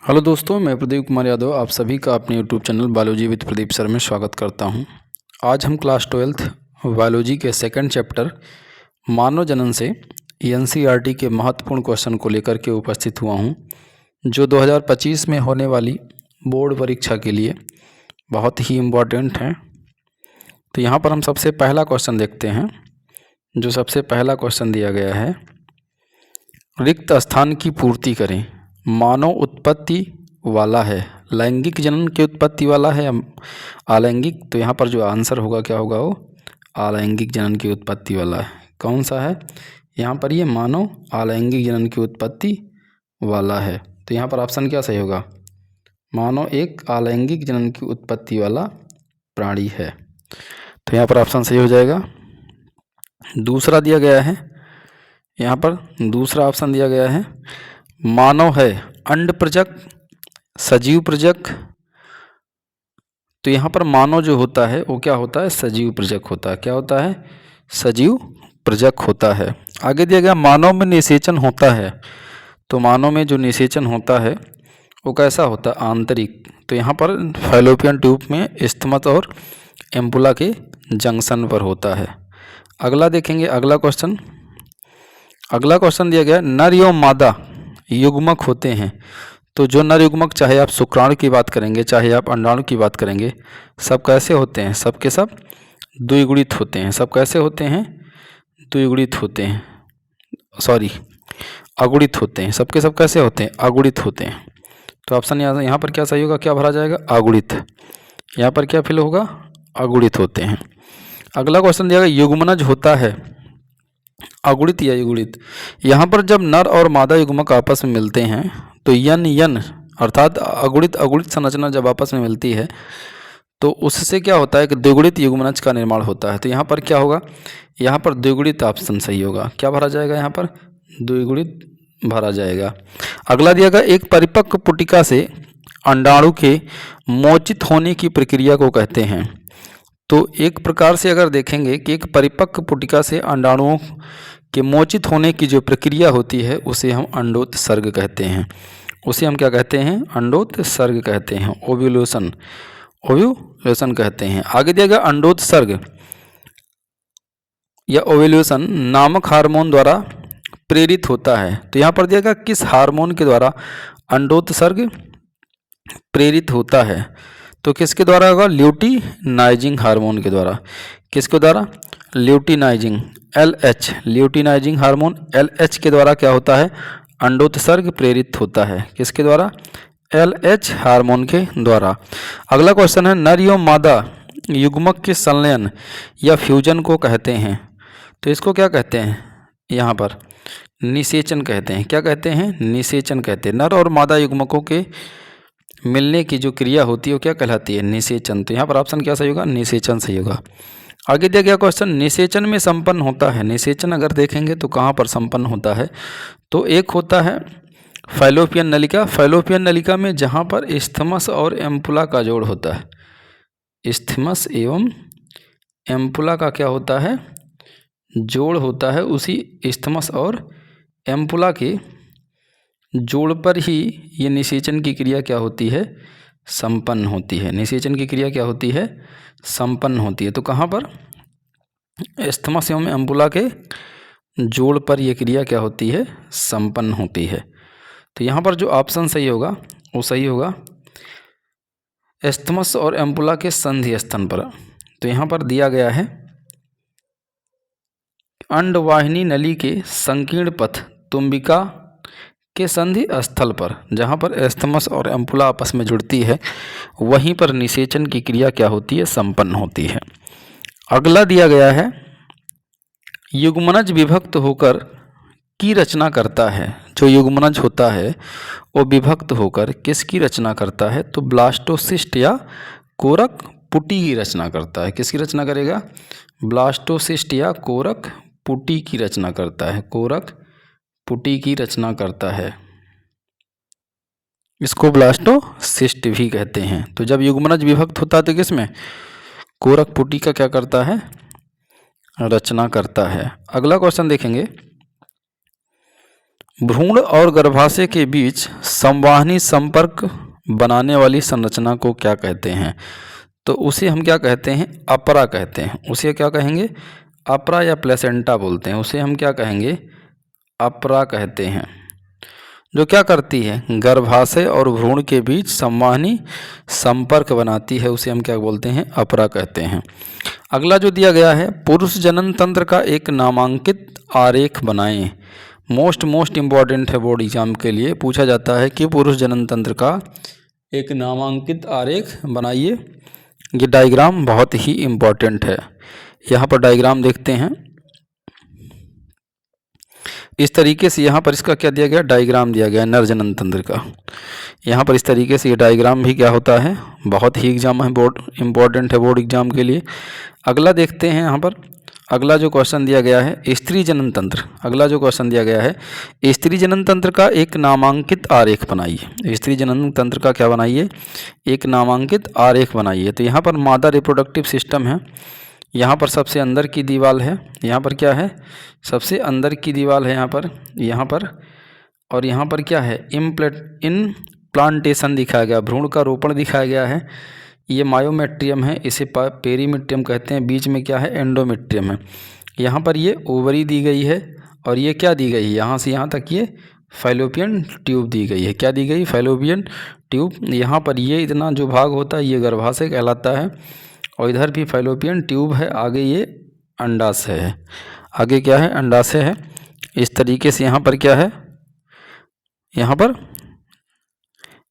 Hello दोस्तों, मैं प्रदीप कुमार यादव आप सभी का अपने YouTube channel biology with Pradeep sir में स्वागत करता हूं। आज हम क्लास 12th बायोलॉजी के सेकंड चैप्टर मानव जनन से एनसीईआरटी के महत्वपूर्ण क्वेश्चन को लेकर के उपस्थित हुआ हूं, जो 2025 में होने वाली बोर्ड परीक्षा के लिए बहुत ही इम्पोर्टेंट हैं। तो यहाँ पर हम सबसे पहला क्वेश्चन देखते हैं। जो सबसे पहला क्वेश्चन दिया गया है, रिक्त स्थान की पूर्ति करें। मानव उत्पत्ति वाला है, लैंगिक जनन की उत्पत्ति वाला है या अलैंगिक? तो यहाँ पर जो आंसर होगा क्या होगा, वो अलैंगिक जनन की उत्पत्ति वाला है। कौन सा है यहाँ पर? ये मानव अलैंगिक जनन की उत्पत्ति वाला है। तो यहाँ पर ऑप्शन क्या सही होगा? मानव एक अलैंगिक जनन की उत्पत्ति वाला प्राणी है। तो यहाँ पर ऑप्शन सही हो जाएगा। दूसरा दिया गया है, यहाँ पर दूसरा ऑप्शन दिया गया है, मानव है अंड प्रजक सजीव प्रजक। तो यहाँ पर मानव जो होता है वो क्या होता है? सजीव प्रजक होता है। क्या होता है? सजीव प्रजक होता है। आगे दिया गया, मानव में निषेचन होता है। तो मानव में जो निषेचन होता है वो कैसा होता है? आंतरिक। तो यहाँ पर फैलोपियन ट्यूब में इस्थमत और एम्पुला के जंक्शन पर होता है। अगला देखेंगे, अगला क्वेश्चन दिया गया, नर एवं मादा युग्मक होते हैं। तो जो नर युग्मक, चाहे आप शुक्राणु की बात करेंगे चाहे आप अंडाणु की बात करेंगे, सब कैसे होते हैं? सब के सब द्विगुणित होते हैं। सब कैसे होते हैं? द्विगुणित होते हैं, सॉरी अगुणित होते हैं। सबके सब कैसे होते हैं? अगुणित होते हैं। तो ऑप्शन यहाँ पर क्या सही होगा? क्या भरा जाएगा? अगुणित। यहाँ पर क्या फिल होगा? अगुणित होते हैं। अगला क्वेश्चन दिया गया, युग्मनज होता है अगुणित या युगुणित? यहाँ पर जब नर और मादा युग्मक आपस में मिलते हैं तो यन अर्थात अगुणित संरचना जब आपस में मिलती है तो उससे क्या होता है कि द्विगुणित युग्मनज का निर्माण होता है। तो यहाँ पर क्या होगा? यहाँ पर द्विगुणित ऑप्शन सही होगा। क्या भरा जाएगा? यहाँ पर द्विगुणित भरा जाएगा। अगला दिया गया, एक परिपक्व पुटिका से अंडाणु के मोचित होने की प्रक्रिया को कहते हैं। तो एक प्रकार से अगर देखेंगे कि एक परिपक्व पुटिका से अंडाणुओं के मोचित होने की जो प्रक्रिया होती है उसे हम अंडोत्सर्ग कहते हैं। उसे हम क्या कहते हैं? अंडोत्सर्ग कहते हैं। ओव्यूलेशन कहते हैं। आगे दिया गया, अंडोत्सर्ग या ओव्यूलेशन नामक हार्मोन द्वारा प्रेरित होता है। तो यहाँ पर दिया गया, किस हार्मोन के द्वारा अंडोत्सर्ग प्रेरित होता है? तो किसके द्वारा होगा? ल्यूटिनाइजिंग हार्मोन के द्वारा। किसके द्वारा? Luteinising LH, luteinizing hormone LH के द्वारा क्या होता है? अंडोत्सर्ग प्रेरित होता है। किसके द्वारा? LH हार्मोन के द्वारा। अगला क्वेश्चन है, नर एवं मादा युग्मक के संलयन या फ्यूजन को कहते हैं। तो इसको क्या कहते हैं? यहाँ पर निषेचन कहते हैं। क्या कहते हैं? निषेचन कहते हैं। नर और मादा युग्मकों के मिलने की जो क्रिया होती है वो क्या कहलाती है? निषेचन। तो यहाँ पर ऑप्शन क्या सही होगा? निषेचन सही होगा। आगे दिया गया क्वेश्चन, निषेचन में संपन्न होता है। निषेचन अगर देखेंगे तो कहाँ पर संपन्न होता है? तो एक होता है फैलोपियन नलिका। फैलोपियन नलिका में जहाँ पर इस्थमस और एम्पुला का जोड़ होता है। इस्थमस एवं एम्पुला का क्या होता है? जोड़ होता है। उसी इस्थमस और एम्पुला के जोड़ पर ही ये निषेचन की क्रिया क्या होती है? संपन्न होती है। निषेचन की क्रिया क्या होती है? संपन्न होती है। तो कहाँ पर? इस्थमस एवं एम्पुला के जोड़ पर यह क्रिया क्या होती है? संपन्न होती है। तो यहाँ पर जो ऑप्शन सही होगा वो सही होगा इस्थमस और एम्पुला के संधि स्थान पर। तो यहाँ पर दिया गया है, अंडवाहिनी नली के संकीर्ण पथ तुम्बिका के संधि स्थल पर, जहाँ पर एस्थमस और एम्पुला आपस में जुड़ती है, वहीं पर निषेचन की क्रिया क्या होती है? संपन्न होती है। अगला दिया गया है, युग्मनज विभक्त होकर की रचना करता है। जो युग्मनज होता है वो विभक्त होकर किसकी रचना करता है? तो ब्लास्टोसिस्ट या कोरक पुटी की रचना करता है। किसकी रचना करेगा? ब्लास्टोसिस्ट या कोरक पुटी की रचना करता है। कोरक पुटी की रचना करता है। इसको ब्लास्टोसिस्ट भी कहते हैं। तो जब युग्मनज विभक्त होता है तो किसमें? कोरक पुटी का क्या करता है? रचना करता है। अगला क्वेश्चन देखेंगे, भ्रूण और गर्भाशय के बीच संवहनी संपर्क बनाने वाली संरचना को क्या कहते हैं? तो उसे हम क्या कहते हैं? अपरा कहते हैं। उसे क्या कहेंगे? अपरा या प्लेसेंटा बोलते हैं। उसे हम क्या कहेंगे? अपरा कहते हैं। जो क्या करती है? गर्भाशय और भ्रूण के बीच संवहनी संपर्क बनाती है, उसे हम क्या बोलते हैं? अपरा कहते हैं। अगला जो दिया गया है, पुरुष जनन तंत्र का एक नामांकित आरेख बनाएं। मोस्ट इम्पॉर्टेंट है, बोर्ड एग्जाम के लिए पूछा जाता है कि पुरुष जनन तंत्र का एक नामांकित आरेख बनाइए। ये डायग्राम बहुत ही इम्पॉर्टेंट है। यहाँ पर डायग्राम देखते हैं इस तरीके से। यहाँ पर इसका क्या दिया गया? डायग्राम दिया गया है नर जनन तंत्र का। यहाँ पर इस तरीके से ये डायग्राम भी क्या होता है? बहुत ही एग्जाम है, बोर्ड इम्पॉर्टेंट है बोर्ड एग्जाम के लिए। अगला देखते हैं यहाँ पर। अगला जो क्वेश्चन दिया गया है, स्त्री जनन तंत्र। अगला जो क्वेश्चन दिया गया है, स्त्री जनन तंत्र का एक नामांकित आरेख बनाइए। स्त्री जनन तंत्र का क्या बनाइए? एक नामांकित आरेख बनाइए। तो यहाँ पर मादा रिप्रोडक्टिव सिस्टम है, यहाँ पर सबसे अंदर की दीवार है। यहाँ पर क्या है? सबसे अंदर की दीवार है यहाँ पर। और यहाँ पर क्या है? इम्प्लांटेशन दिखाया गया, भ्रूण का रोपण दिखाया गया है। ये मायोमेट्रियम है, इसे पेरीमेट्रियम कहते हैं। बीच में क्या है? एंडोमेट्रियम है। यहाँ पर ये ओवरी दी गई है और ये क्या दी गई है? यहाँ से यहाँ तक ये फैलोपियन ट्यूब दी गई है। क्या दी गई? Fallopian tube. यहाँ पर ये इतना जो भाग होता है ये गर्भाशय कहलाता है और इधर भी फैलोपियन ट्यूब है। आगे ये अंडाशय है। आगे क्या है? अंडाशय है। इस तरीके से यहाँ पर क्या है? यहाँ पर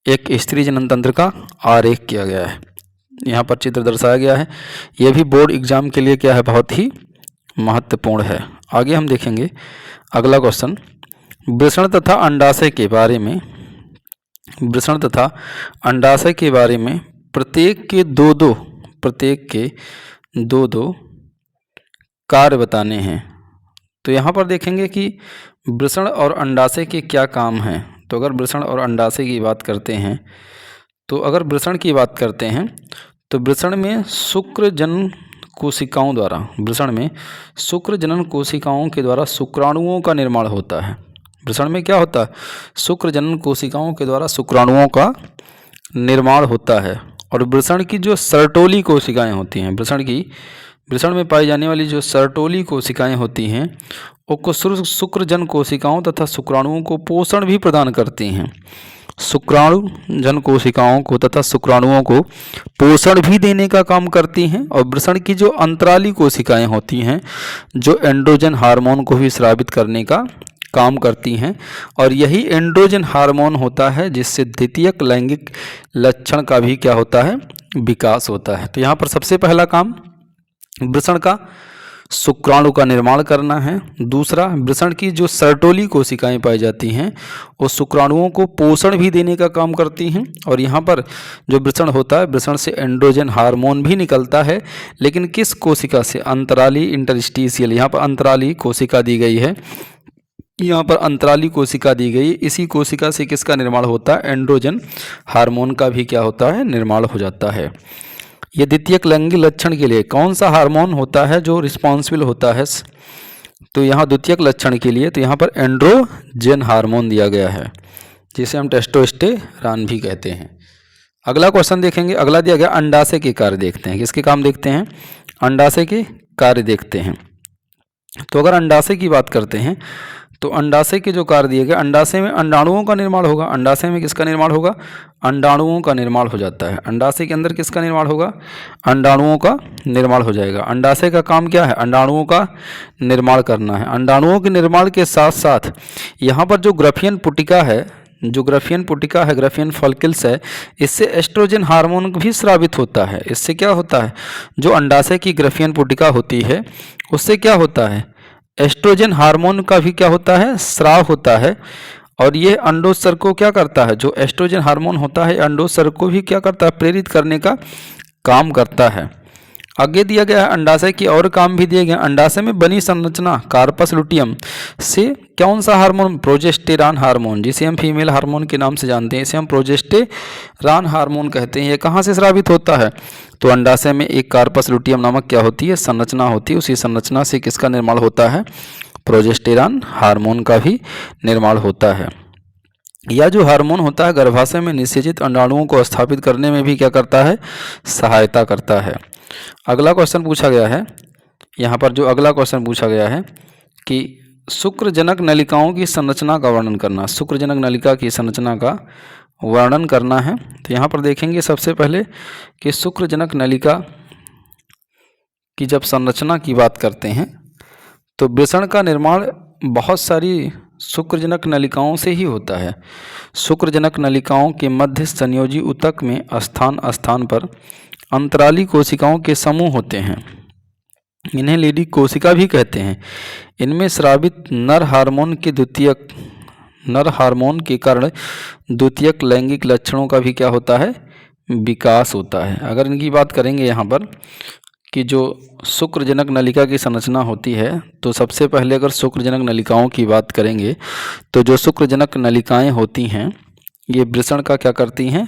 एक स्त्री जनन तंत्र का आरेख किया गया है, यहाँ पर चित्र दर्शाया गया है। यह भी बोर्ड एग्जाम के लिए क्या है? बहुत ही महत्वपूर्ण है। आगे हम देखेंगे अगला क्वेश्चन, वृषण तथा अंडाशय के बारे में। वृषण तथा अंडाशय के बारे में प्रत्येक के दो कार्य बताने हैं। तो यहाँ पर देखेंगे कि वृषण और अंडाशय के क्या काम हैं। तो अगर वृषण और अंडाशय की बात करते हैं, तो अगर वृषण की बात करते हैं तो वृषण में शुक्र जनन कोशिकाओं द्वारा, वृषण में शुक्र जनन कोशिकाओं के द्वारा शुक्राणुओं का निर्माण होता है। वृषण में क्या होता है? शुक्र जनन कोशिकाओं के द्वारा शुक्राणुओं का निर्माण होता है। और वृषण की जो सर्टोली कोशिकाएं होती हैं, वृषण में पाई जाने वाली जो सर्टोली कोशिकाएं होती हैं, वो शुक्रजन कोशिकाओं तथा शुक्राणुओं को पोषण भी प्रदान करती हैं। शुक्राणु जन कोशिकाओं को तथा शुक्राणुओं को पोषण भी देने का काम करती हैं। और वृषण की जो अंतराली कोशिकाएं होती हैं, जो एंड्रोजन हार्मोन को भी स्रावित करने का काम करती हैं। और यही एंड्रोजन हार्मोन होता है जिससे द्वितीयक लैंगिक लक्षण का भी क्या होता है? विकास होता है। तो यहाँ पर सबसे पहला काम वृषण का शुक्राणु का निर्माण करना है। दूसरा, वृषण की जो सर्टोली कोशिकाएं पाई जाती हैं वो शुक्राणुओं को पोषण भी देने का काम करती हैं। और यहाँ पर जो वृषण होता है, वृषण से एंड्रोजन हार्मोन भी निकलता है, लेकिन किस कोशिका से? अंतराली इंटरस्टिशियल। यहाँ पर अंतराली कोशिका दी गई है, यहाँ पर अंतराली कोशिका दी गई। इसी कोशिका से किसका निर्माण होता है? एंड्रोजन हार्मोन का भी क्या होता है? निर्माण हो जाता है। ये द्वितीयक लैंगिक लक्षण के लिए कौन सा हार्मोन होता है जो रिस्पॉन्सिबल होता है? तो यहाँ द्वितीयक लक्षण के लिए तो यहाँ पर एंड्रोजन हार्मोन दिया गया है, जिसे हम टेस्टोस्टेरॉन भी कहते हैं। अगला क्वेश्चन देखेंगे। अगला दिया गया अंडाशय के कार्य देखते हैं। किसके काम देखते हैं? अंडाशय के कार्य देखते हैं। तो अगर अंडाशय की बात करते हैं तो अंडाशय के जो कार्य दिए गए, अंडाशय में अंडाणुओं का निर्माण होगा। अंडाशय में किसका निर्माण होगा? अंडाणुओं का निर्माण हो जाता है। अंडाशय के अंदर किसका निर्माण होगा? अंडाणुओं का निर्माण हो जाएगा। अंडाशय का काम क्या है? अंडाणुओं का निर्माण करना है। अंडाणुओं के निर्माण के साथ साथ यहाँ पर जो ग्राफियन पुटिका है, ग्राफियन फॉलिकल्स है, इससे एस्ट्रोजन हार्मोन भी स्रावित होता है। इससे क्या होता है? जो अंडाशय की ग्राफियन पुटिका होती है उससे क्या होता है? एस्ट्रोजन हार्मोन का भी क्या होता है? स्राव होता है। और ये अंडोत्सर्ग को क्या करता है? जो एस्ट्रोजन हार्मोन होता है अंडोत्सर्ग को भी क्या करता है? प्रेरित करने का काम करता है। आगे दिया गया है अंडाशय की और काम भी दिए गए। अंडाशय में बनी संरचना कार्पस लुटियम से कौन सा हार्मोन? प्रोजेस्टेरॉन हार्मोन, जिसे हम फीमेल हार्मोन के नाम से जानते हैं, इसे हम प्रोजेस्टेरॉन हार्मोन कहते हैं। ये कहाँ से स्रावित होता है? तो अंडाशय में एक कार्पस लुटियम नामक क्या होती है? संरचना होती है। उसी संरचना से किसका निर्माण होता है? प्रोजेस्टेरॉन हार्मोन का भी निर्माण होता है। यह जो हार्मोन होता है गर्भाशय में निषेचित अंडाणुओं को स्थापित करने में भी क्या करता है, सहायता करता है। अगला क्वेश्चन पूछा गया है, यहाँ पर जो अगला क्वेश्चन पूछा गया है कि शुक्रजनक नलिकाओं की संरचना का वर्णन करना, शुक्रजनक नलिका की संरचना का वर्णन करना है। तो यहाँ पर देखेंगे सबसे पहले कि शुक्रजनक नलिका की जब संरचना की बात करते हैं तो वृषण का निर्माण बहुत सारी शुक्रजनक नलिकाओं से ही होता है। शुक्रजनक नलिकाओं के मध्य संयोजी ऊतक में स्थान स्थान पर अंतराली कोशिकाओं के समूह होते हैं, इन्हें लेडी कोशिका भी कहते हैं। इनमें स्रावित नर हार्मोन के कारण द्वितीयक लैंगिक लक्षणों का भी क्या होता है, विकास होता है। अगर इनकी बात करेंगे यहाँ पर कि जो शुक्रजनक नलिका की संरचना होती है, तो सबसे पहले अगर शुक्रजनक नलिकाओं की बात करेंगे तो जो शुक्रजनक नलिकाएं होती हैं ये वृषण का क्या करती हैं,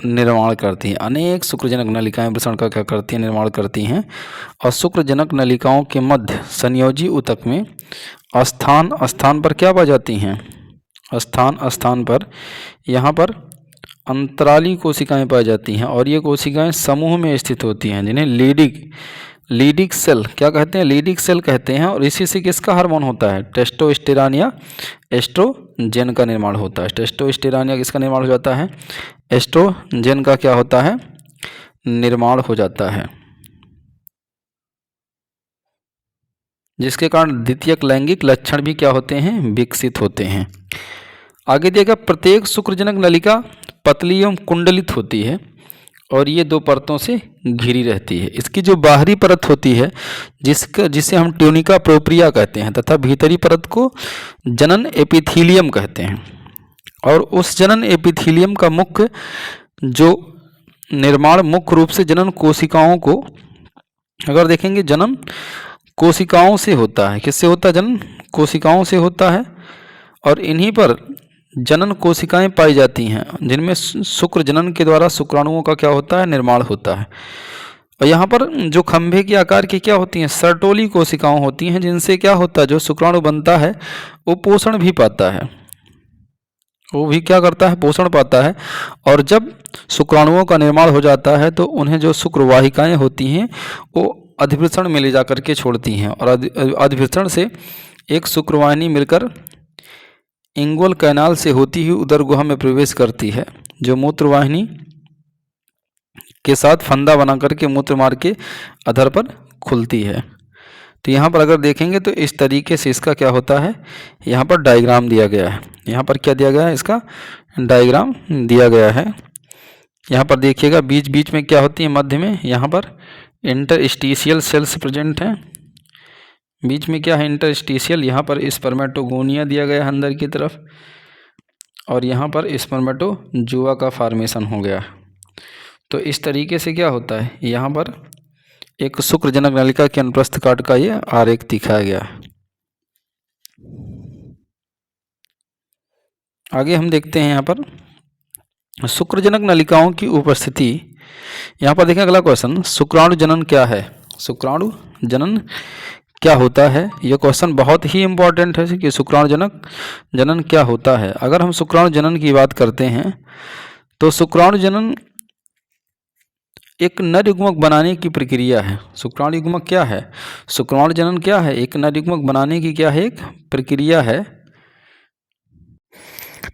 निर्माण करती हैं। अनेक शुक्रजनक नलिकाएं वृषण का क्या करती हैं, निर्माण करती हैं। और शुक्रजनक नलिकाओं के मध्य संयोजी ऊतक में स्थान स्थान पर क्या पाई जाती हैं, स्थान स्थान पर यहाँ पर अंतराली कोशिकाएं पाई जाती हैं। और ये कोशिकाएं समूह में स्थित होती हैं जिन्हें लीडिक सेल क्या कहते हैं, लीडिक सेल कहते हैं। और इसी से किसका हार्मोन होता है, टेस्टोस्टेरॉन या एस्ट्रोजन का निर्माण होता है। टेस्टोस्टेरॉन या किसका निर्माण हो जाता है, एस्ट्रोजन का क्या होता है, निर्माण हो जाता है, जिसके कारण द्वितीयक लैंगिक लक्षण भी क्या होते हैं, विकसित होते हैं। आगे दिया प्रत्येक शुक्रजनक नलिका पतली एवं कुंडलित होती है और ये दो परतों से घिरी रहती है। इसकी जो बाहरी परत होती है जिसे हम ट्यूनिका प्रोप्रिया कहते हैं तथा भीतरी परत को जनन एपिथीलियम कहते हैं। और उस जनन एपिथीलियम का मुख्य जो निर्माण मुख्य रूप से जनन कोशिकाओं को अगर देखेंगे जनन कोशिकाओं से होता है। किससे होता है, जनन कोशिकाओं से होता है। और इन्हीं पर जनन कोशिकाएं पाई जाती हैं जिनमें शुक्र जनन के द्वारा शुक्राणुओं का क्या होता है, निर्माण होता है। और यहाँ पर जो खंभे के आकार की क्या होती हैं, सर्टोली कोशिकाएं होती हैं जिनसे क्या होता है, जो शुक्राणु बनता है वो पोषण भी पाता है, वो भी क्या करता है, पोषण पाता है। और जब शुक्राणुओं का निर्माण हो जाता है तो उन्हें जो शुक्रवाहिकाएं होती हैं वो अधिवृषण में ले जा करके छोड़ती हैं। और अधिवृषण से एक शुक्रवाहिनी मिलकर इंगुअल कैनाल से होती हुई उदर गुहा में प्रवेश करती है, जो मूत्रवाहिनी के साथ फंदा बना करके मूत्र मार्ग के अधर पर खुलती है। तो यहाँ पर अगर देखेंगे तो इस तरीके से इसका क्या होता है, यहाँ पर डायग्राम दिया गया है। यहाँ पर क्या दिया गया है, इसका डायग्राम दिया गया है। यहाँ पर देखिएगा बीच बीच में क्या होती है, मध्य में यहाँ पर इंटरस्टिशियल सेल्स प्रेजेंट हैं। बीच में क्या है, इंटरस्टिशियल। यहाँ पर स्पर्मेटोगोनिया दिया गया है अंदर की तरफ और यहाँ पर स्पर्मेटोजुआ का फॉर्मेशन हो गया। तो इस तरीके से क्या होता है, यहाँ पर एक शुक्रजनक नलिका के अनुप्रस्थ काट का ये आरेख दिखाया गया है। आगे हम देखते हैं यहाँ पर शुक्रजनक नलिकाओं की उपस्थिति। यहाँ पर देखें अगला क्वेश्चन, शुक्राणु जनन क्या है, शुक्राणु जनन क्या होता है। यह क्वेश्चन बहुत ही इम्पोर्टेंट है कि शुक्राणु जनन क्या होता है। अगर हम शुक्राणु जनन की बात करते हैं तो शुक्राणु जनन एक नर युग्मक बनाने की प्रक्रिया है। शुक्राणु युग्मक क्या है, शुक्राणु जनन क्या है, एक नर युग्मक बनाने की क्या है, एक प्रक्रिया है।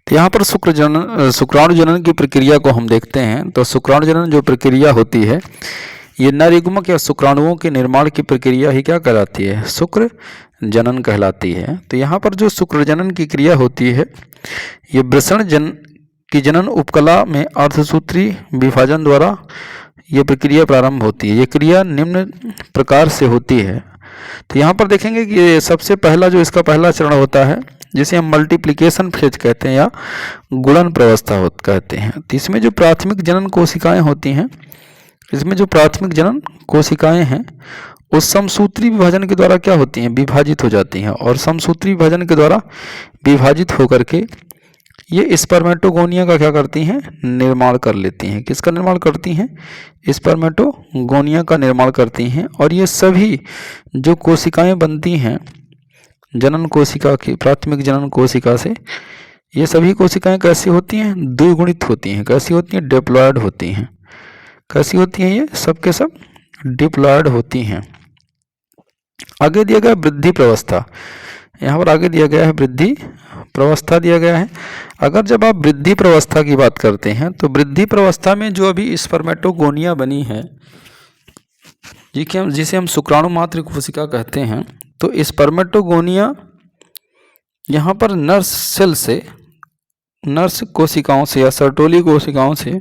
तो यहाँ पर शुक्राणु जनन की प्रक्रिया को हम देखते हैं तो शुक्राणु जनन जो प्रक्रिया होती है ये नर युग्मक या शुक्राणुओं के निर्माण की प्रक्रिया ही क्या कहलाती है, शुक्र जनन कहलाती है। तो यहाँ पर जो शुक्र जनन की क्रिया होती है ये वृषण की जनन उपकला में अर्धसूत्री विभाजन द्वारा ये प्रक्रिया प्रारंभ होती है। ये क्रिया निम्न प्रकार से होती है। तो यहाँ पर देखेंगे कि सबसे पहला जो इसका पहला चरण होता है जिसे हम मल्टीप्लिकेशन फेज कहते हैं या गुणन प्रवस्था कहते हैं। तो इसमें जो प्राथमिक जनन कोशिकाएं होती हैं, इसमें जो प्राथमिक जनन कोशिकाएं हैं उस समसूत्री विभाजन के द्वारा क्या होती हैं, विभाजित हो जाती हैं। और समसूत्री विभाजन के द्वारा विभाजित होकर के ये स्पर्मेटोगोनिया का क्या करती हैं, निर्माण कर लेती हैं। किसका निर्माण करती हैं, स्पर्मेटोगोनिया का निर्माण करती हैं। और ये सभी जो कोशिकाएं बनती हैं जनन कोशिका की, प्राथमिक जनन कोशिका से, ये सभी कोशिकाएं कैसी होती हैं, द्विगुणित होती हैं। कैसी होती हैं, डिप्लॉयड होती हैं। कैसी होती हैं, ये सब के सब डिप्लॉयड होती हैं। आगे दिया गया वृद्धि प्रवस्था, यहाँ पर आगे दिया गया है वृद्धि प्रवस्था दिया गया है। अगर जब आप वृद्धि प्रवस्था की बात करते हैं तो वृद्धि प्रवस्था में जो अभी स्पर्मेटोगोनिया बनी है, जिसे हम शुक्राणु मात्र कोशिका कहते हैं, तो स्पर्मेटोगोनिया यहाँ पर नर्स सेल से, नर्स कोशिकाओं से या सर्टोली कोशिकाओं से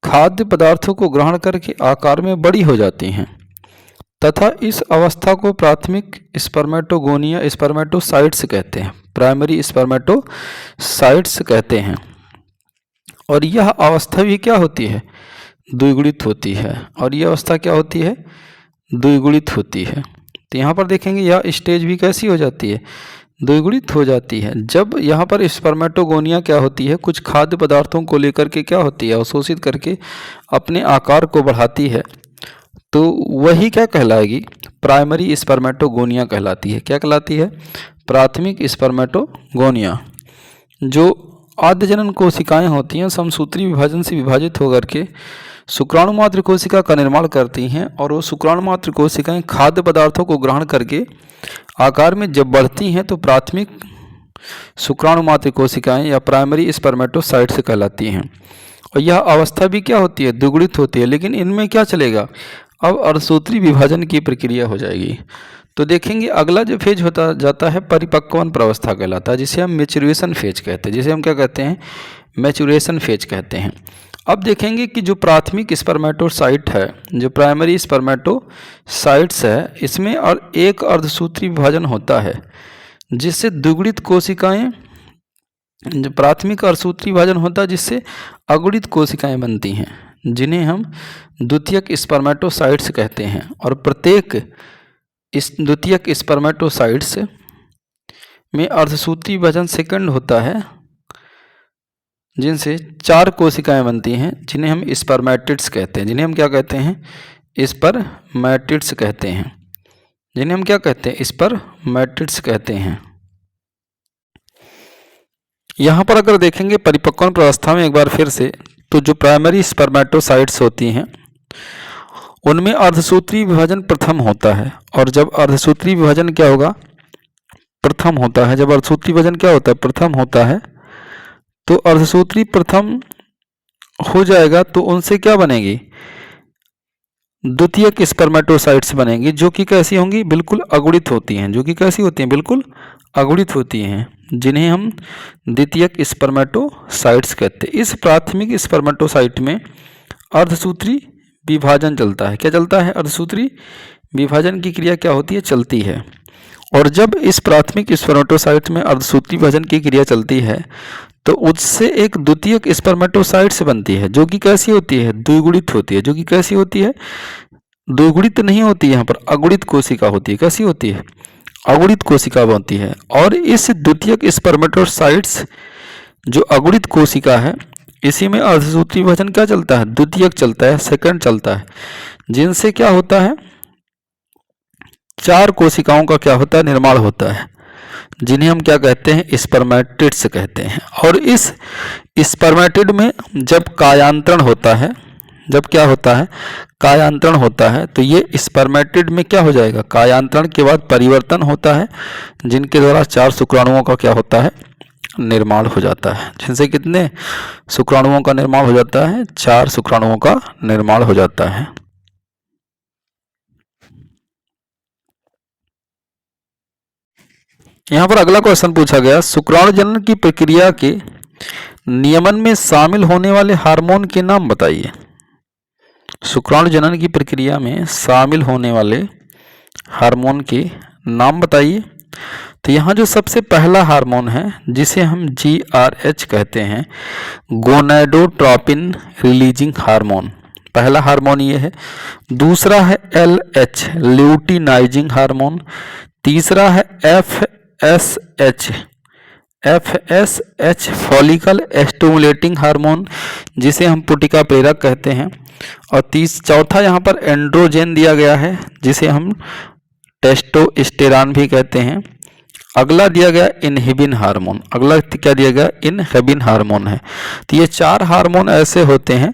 खाद्य पदार्थों को ग्रहण करके आकार में बड़ी हो जाती हैं तथा इस अवस्था को प्राथमिक स्पर्मेटोगोनिया स्पर्मेटोसाइट्स कहते हैं, प्राइमरी स्पर्मेटोसाइट्स कहते हैं। और यह अवस्था भी क्या होती है, द्विगुणित होती है। और यह अवस्था क्या होती है, द्विगुणित होती है। तो यहाँ पर देखेंगे यह स्टेज भी कैसी हो जाती है, द्विगुणित हो जाती है। जब यहाँ पर स्पर्मेटोगोनिया क्या होती है, कुछ खाद्य पदार्थों को लेकर के क्या होती है, अवशोषित करके अपने आकार को बढ़ाती है, तो वही क्या कहलाएगी, प्राइमरी स्पर्मेटोगोनिया कहलाती है। क्या कहलाती है, प्राथमिक स्पर्मेटोगोनिया। जो आद्य जनन कोशिकाएं होती हैं समसूत्री विभाजन से विभाजित होकर के शुक्राणु मात्र कोशिका का निर्माण करती हैं, और वो शुक्राणु मात्र कोशिकाएं खाद्य पदार्थों को ग्रहण करके आकार में जब बढ़ती हैं तो प्राथमिक शुक्राणु मात्र कोशिकाएं या प्राइमरी स्पर्मेटोसाइट्स कहलाती हैं। और यह अवस्था भी क्या होती है, द्विगुणित होती है। लेकिन इनमें क्या चलेगा, अब अर्धसूत्री विभाजन की प्रक्रिया हो जाएगी। तो देखेंगे अगला जो फेज होता जाता है परिपक्वन प्रावस्था कहलाता है, जिसे हम मैच्योरेशन फेज कहते हैं, जिसे हम क्या कहते हैं, मैच्योरेशन फेज कहते हैं। अब देखेंगे कि जो प्राथमिक स्पर्मेटोसाइट है, जो प्राइमरी स्पर्मेटोसाइट्स है, इसमें और एक अर्धसूत्री विभाजन होता है जिससे द्विगुणित कोशिकाएं, जो प्राथमिक अर्धसूत्री विभाजन होता है जिससे अगुणित कोशिकाएं बनती हैं, जिन्हें हम द्वितीयक स्पर्मेटोसाइट्स कहते हैं। और प्रत्येक द्वितीयक स्पर्मेटोसाइट्स में अर्धसूत्री विभाजन सेकंड होता है, जिनसे 4 कोशिकाएं बनती हैं, जिन्हें हम स्पर्मेटिड्स कहते हैं। जिन्हें हम क्या कहते हैं, स्पर्मेटिड्स कहते हैं। जिन्हें हम क्या कहते हैं, स्पर्मेटिड्स कहते हैं। यहाँ पर अगर देखेंगे परिपक्वन प्रावस्था में एक बार फिर से, तो जो प्राइमरी स्पर्मेटोसाइट्स होती हैं उनमें अर्धसूत्री विभाजन प्रथम होता है। और जब अर्धसूत्री विभाजन क्या होगा, प्रथम होता है। जब अर्धसूत्री विभाजन क्या होता है, प्रथम होता है, तो अर्धसूत्री प्रथम हो जाएगा तो उनसे क्या बनेगी, द्वितीयक स्पर्मेटोसाइट्स बनेंगी, जो कि कैसी होंगी, बिल्कुल अगुणित होती हैं। जो कि कैसी होती हैं, बिल्कुल अगुणित होती हैं, जिन्हें हम द्वितीयक स्पर्मेटोसाइट्स कहते हैं। इस प्राथमिक स्पर्मेटोसाइट में अर्धसूत्री विभाजन चलता है। क्या चलता है, अर्धसूत्री विभाजन की क्रिया क्या होती है, चलती है। और जब इस प्राथमिक स्पर्मेटोसाइट में अर्धसूत्री विभाजन की क्रिया चलती है तो उससे एक द्वितीयक स्पर्मेटोसाइट्स बनती है, जो कि कैसी होती है, द्विगुणित होती है। जो कि कैसी होती है, द्विगुणित नहीं होती, यहाँ पर अगुणित कोशिका होती है। कैसी होती है, अगुणित कोशिका बनती है। और इस द्वितीयक स्पर्मेटोसाइट्स जो अगुणित कोशिका है, इसी में अर्धसूत्री विभाजन क्या चलता है, द्वितीयक चलता है, सेकंड चलता है, जिनसे क्या होता है, 4 कोशिकाओं का क्या होता है, निर्माण होता है, जिन्हें हम क्या कहते हैं, स्पर्मेटिड्स कहते हैं। और इस स्पर्मेटिड में जब कायांतरण होता है, जब क्या होता है, कायांतरण होता है, तो ये स्पर्मेटिड में क्या हो जाएगा, कायांतरण के बाद परिवर्तन होता है, जिनके द्वारा 4 शुक्राणुओं का क्या होता है, निर्माण हो जाता है। जिनसे कितने शुक्राणुओं का निर्माण हो जाता है, 4 शुक्राणुओं का निर्माण हो जाता है। यहाँ पर अगला क्वेश्चन पूछा गया, शुक्राणु जनन की प्रक्रिया के नियमन में शामिल होने वाले हार्मोन के नाम बताइए। शुक्राणु जनन की प्रक्रिया में शामिल होने वाले हार्मोन के नाम बताइए। तो यहाँ जो सबसे पहला हार्मोन है, जिसे हम GRH कहते हैं, गोनेडोट्रोपिन रिलीजिंग हार्मोन, पहला हार्मोन ये है। दूसरा है LH ल्यूटिनाइजिंग हार्मोन। तीसरा है FSH FSH follicle stimulating hormone, जिसे हम पुटिका प्रेरक कहते हैं। और चौथा यहाँ पर एंड्रोजन दिया गया है, जिसे हम टेस्टोस्टेरॉन भी कहते हैं। अगला दिया गया इनहिबिन हार्मोन, अगला क्या दिया गया, इनहिबिन हार्मोन है। तो ये 4 हार्मोन ऐसे होते हैं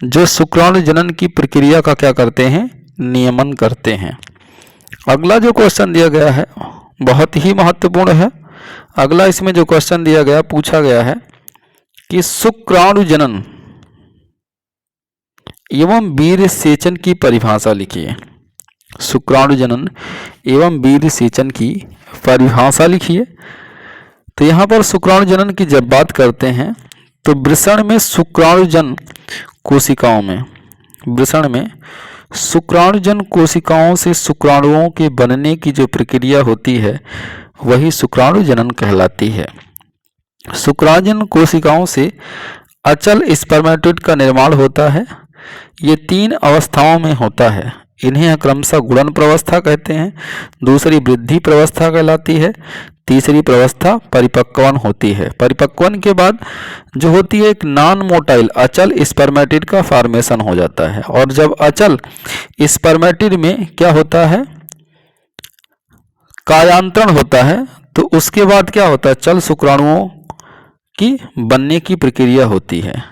जो शुक्राणु जनन की प्रक्रिया का क्या करते हैं, नियमन करते हैं। अगला जो क्वेश्चन दिया गया है बहुत ही महत्वपूर्ण है। अगला इसमें जो क्वेश्चन दिया गया, पूछा गया है कि शुक्राणु जनन एवं वीर्य सेचन की परिभाषा लिखिए। शुक्राणु जनन एवं वीर्य सेचन की परिभाषा लिखिए। तो यहाँ पर शुक्राणु जनन की जब बात करते हैं तो वृषण में शुक्राणुजन कोशिकाओं में, वृषण में शुक्राणुजन कोशिकाओं से शुक्राणुओं के बनने की जो प्रक्रिया होती है वही शुक्राणु जनन कहलाती है। शुक्राणुजन कोशिकाओं से अचल स्पर्मेटोइड का निर्माण होता है। ये 3 अवस्थाओं में होता है। इन्हें क्रमशः गुणन प्रवस्था कहते हैं, दूसरी वृद्धि प्रवस्था कहलाती है, तीसरी प्रवस्था परिपक्वन होती है। परिपक्वन के बाद जो होती है एक नॉन मोटाइल अचल स्पर्मेटिड का फॉर्मेशन हो जाता है। और जब अचल स्पर्मेटिड में क्या होता है, कायांतरण होता है, तो उसके बाद क्या होता है, चल शुक्राणुओं की बनने की प्रक्रिया होती है।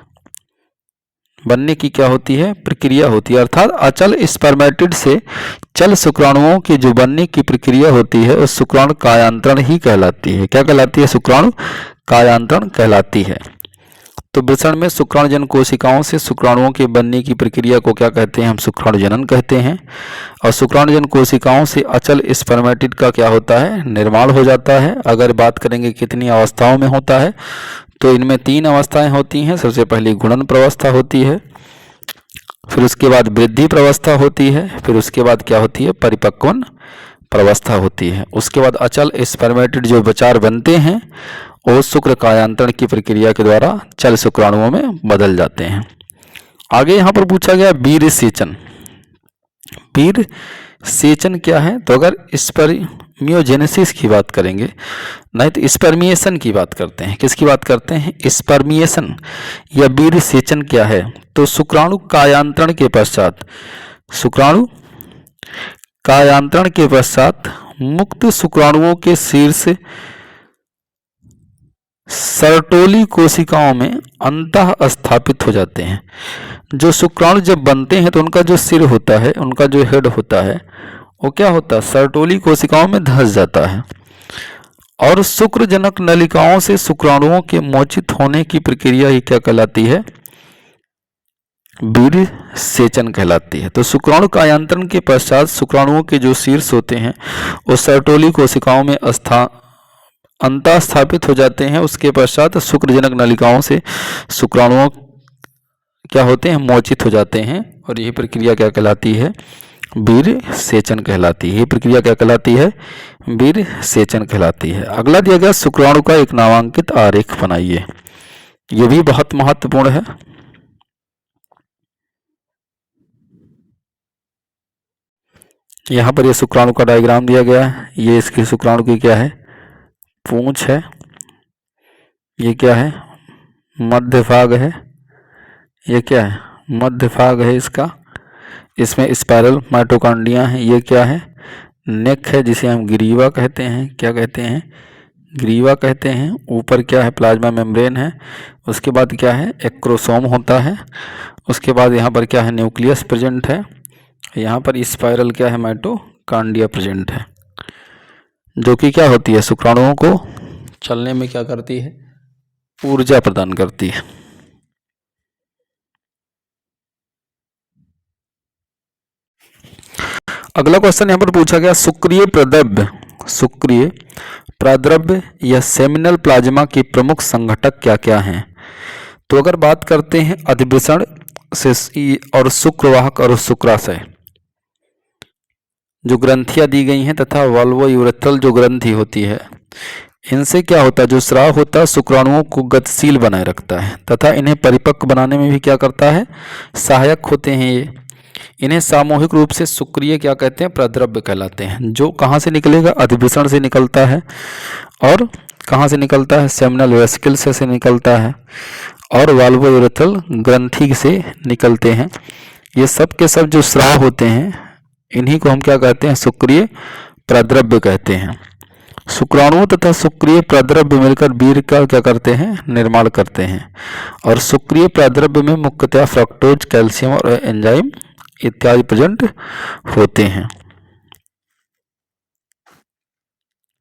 बनने की क्या होती है, प्रक्रिया होती है। अर्थात अचल स्पर्मेटिड से चल शुक्राणुओं की जो बनने की प्रक्रिया होती है उस शुक्राणु कायांतरण ही कहलाती है। क्या कहलाती है, शुक्राणु कायांतरण कहलाती है। तो वृषण में शुक्राणुजन कोशिकाओं से शुक्राणुओं के बनने की प्रक्रिया को क्या कहते हैं, हम शुक्राणु जनन कहते हैं। और शुक्राणुजन कोशिकाओं से अचल स्पर्मेटिड का क्या होता है, निर्माण हो जाता है। अगर बात करेंगे कितनी अवस्थाओं में होता है, तो इनमें 3 अवस्थाएं होती हैं। सबसे पहली गुणन प्रवस्था होती है, फिर उसके बाद वृद्धि प्रवस्था होती है, फिर उसके बाद क्या होती है, परिपक्वन प्रवस्था होती है। उसके बाद अचल स्पर्मेटिड जो विचार बनते हैं वो शुक्र कायांतरण की प्रक्रिया के द्वारा चल शुक्राणुओं में बदल जाते हैं। आगे यहाँ पर पूछा गया वीर्य सेचन। वीर्य सेचन क्या है, तो अगर स्पर्मियोजेनेसिस की बात करेंगे, नहीं तो स्पर्मिएशन की बात करते हैं। किसकी बात करते हैं, स्पर्मिएशन या वीर्य सेचन क्या है, तो शुक्राणु कायांतरण के पश्चात, शुक्राणु कायांतरण के पश्चात मुक्त शुक्राणुओं के शीर्ष सर्टोली कोशिकाओं में अंतः स्थापित हो जाते हैं। जो शुक्राणु जब बनते हैं तो उनका जो सिर होता है, उनका जो हेड होता है, वो क्या होता है, सर्टोली कोशिकाओं में धंस जाता है। और शुक्रजनक नलिकाओं से शुक्राणुओं के मोचित होने की प्रक्रिया ही क्या कहलाती है, वीर्य सेचन कहलाती है। तो शुक्राणु कायांतरण के पश्चात शुक्राणुओं के जो शीर्ष होते हैं वो सर्टोली कोशिकाओं में अंतः स्थापित हो जाते हैं। उसके पश्चात शुक्रजनक नलिकाओं से शुक्राणुओं क्या होते हैं, मोचित हो जाते हैं। और यही प्रक्रिया क्या कहलाती है, वीर्य सेचन कहलाती है। ये प्रक्रिया क्या कहलाती है, वीर्य सेचन कहलाती है। अगला दिया गया शुक्राणु का एक नामांकित आरेख बनाइए। ये भी बहुत महत्वपूर्ण है। यहाँ पर ये शुक्राणु का डायग्राम दिया गया है। ये इसके शुक्राणु की क्या है, पूंछ है। ये क्या है, मध्य भाग है। ये क्या है, मध्य भाग है इसका। इसमें स्पाइरल माइटोकॉन्ड्रिया है। ये क्या है, नेक है, जिसे हम ग्रीवा कहते हैं। क्या कहते हैं, ग्रीवा कहते हैं। ऊपर क्या है, प्लाज्मा मेम्ब्रेन है। उसके बाद क्या है, एक्रोसोम होता है। उसके बाद यहाँ पर क्या है, न्यूक्लियस प्रेजेंट है। यहाँ पर स्पाइरल क्या है, माइटोकॉन्ड्रिया प्रेजेंट है, जो कि क्या होती है, शुक्राणुओं को चलने में क्या करती है, ऊर्जा प्रदान करती है। अगला क्वेश्चन यहाँ पर पूछा गया सक्रिय प्राद्रव्य या सेमिनल प्लाज्मा के प्रमुख संघटक क्या क्या हैं। तो अगर बात करते हैं अधिवृषण से और शुक्रवाहक और शुक्राशय जो ग्रंथियां दी गई हैं तथा वल्वोयूरेथ्रल जो ग्रंथि होती है, इनसे क्या होता है, जो स्राव होता है शुक्राणुओं को गतिशील बनाए रखता है तथा इन्हें परिपक्व बनाने में भी क्या करता है, सहायक होते हैं। ये इन्हें सामूहिक रूप से शुक्रिय क्या कहते हैं, प्रद्रव्य कहलाते हैं। जो कहाँ से निकलेगा, अधिवृषण से निकलता है और कहाँ से निकलता है? सेमिनल वेसिकल से निकलता है और वाल्वोयूरेथ्रल ग्रंथि से निकलते हैं। ये सब के सब जो स्राव होते हैं इन्हीं को हम क्या कहते हैं? शुक्रिय प्रद्रव्य कहते हैं। शुक्राणु तथा शुक्रिय प्रद्रव्य मिलकर वीर्य का क्या करते हैं? निर्माण करते हैं। और शुक्रिय प्रद्रव्य में मुख्यतः फ्रक्टोज, कैल्शियम और एंजाइम इत्यादि प्रेजेंट होते हैं।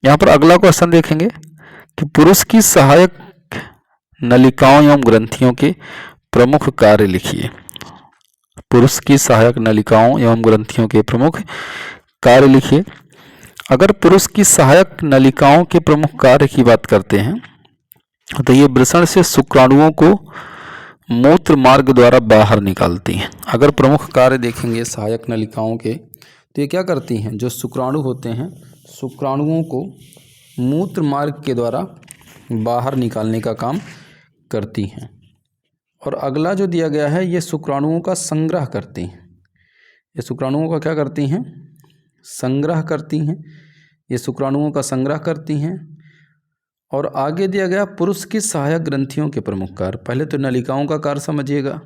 यहाँ पर अगला क्वेश्चन देखेंगे कि पुरुष की सहायक नलिकाओं एवं ग्रंथियों के प्रमुख कार्य लिखिए। पुरुष की सहायक नलिकाओं एवं ग्रंथियों के प्रमुख कार्य लिखिए। अगर पुरुष की सहायक नलिकाओं के प्रमुख कार्य की बात करते हैं तो ये वृषण से शुक्राणुओं को मूत्र मार्ग द्वारा बाहर निकालती हैं। अगर प्रमुख कार्य देखेंगे सहायक नलिकाओं के तो ये क्या करती हैं? जो शुक्राणु होते हैं शुक्राणुओं को मूत्र मार्ग के द्वारा बाहर निकालने का काम करती हैं। और अगला जो दिया गया है ये शुक्राणुओं का संग्रह करती हैं। ये शुक्राणुओं का क्या करती हैं? संग्रह करती हैं। ये शुक्राणुओं का संग्रह करती हैं। और आगे दिया गया पुरुष की सहायक ग्रंथियों के प्रमुख कार्य। पहले तो नलिकाओं का कार्य समझिएगा।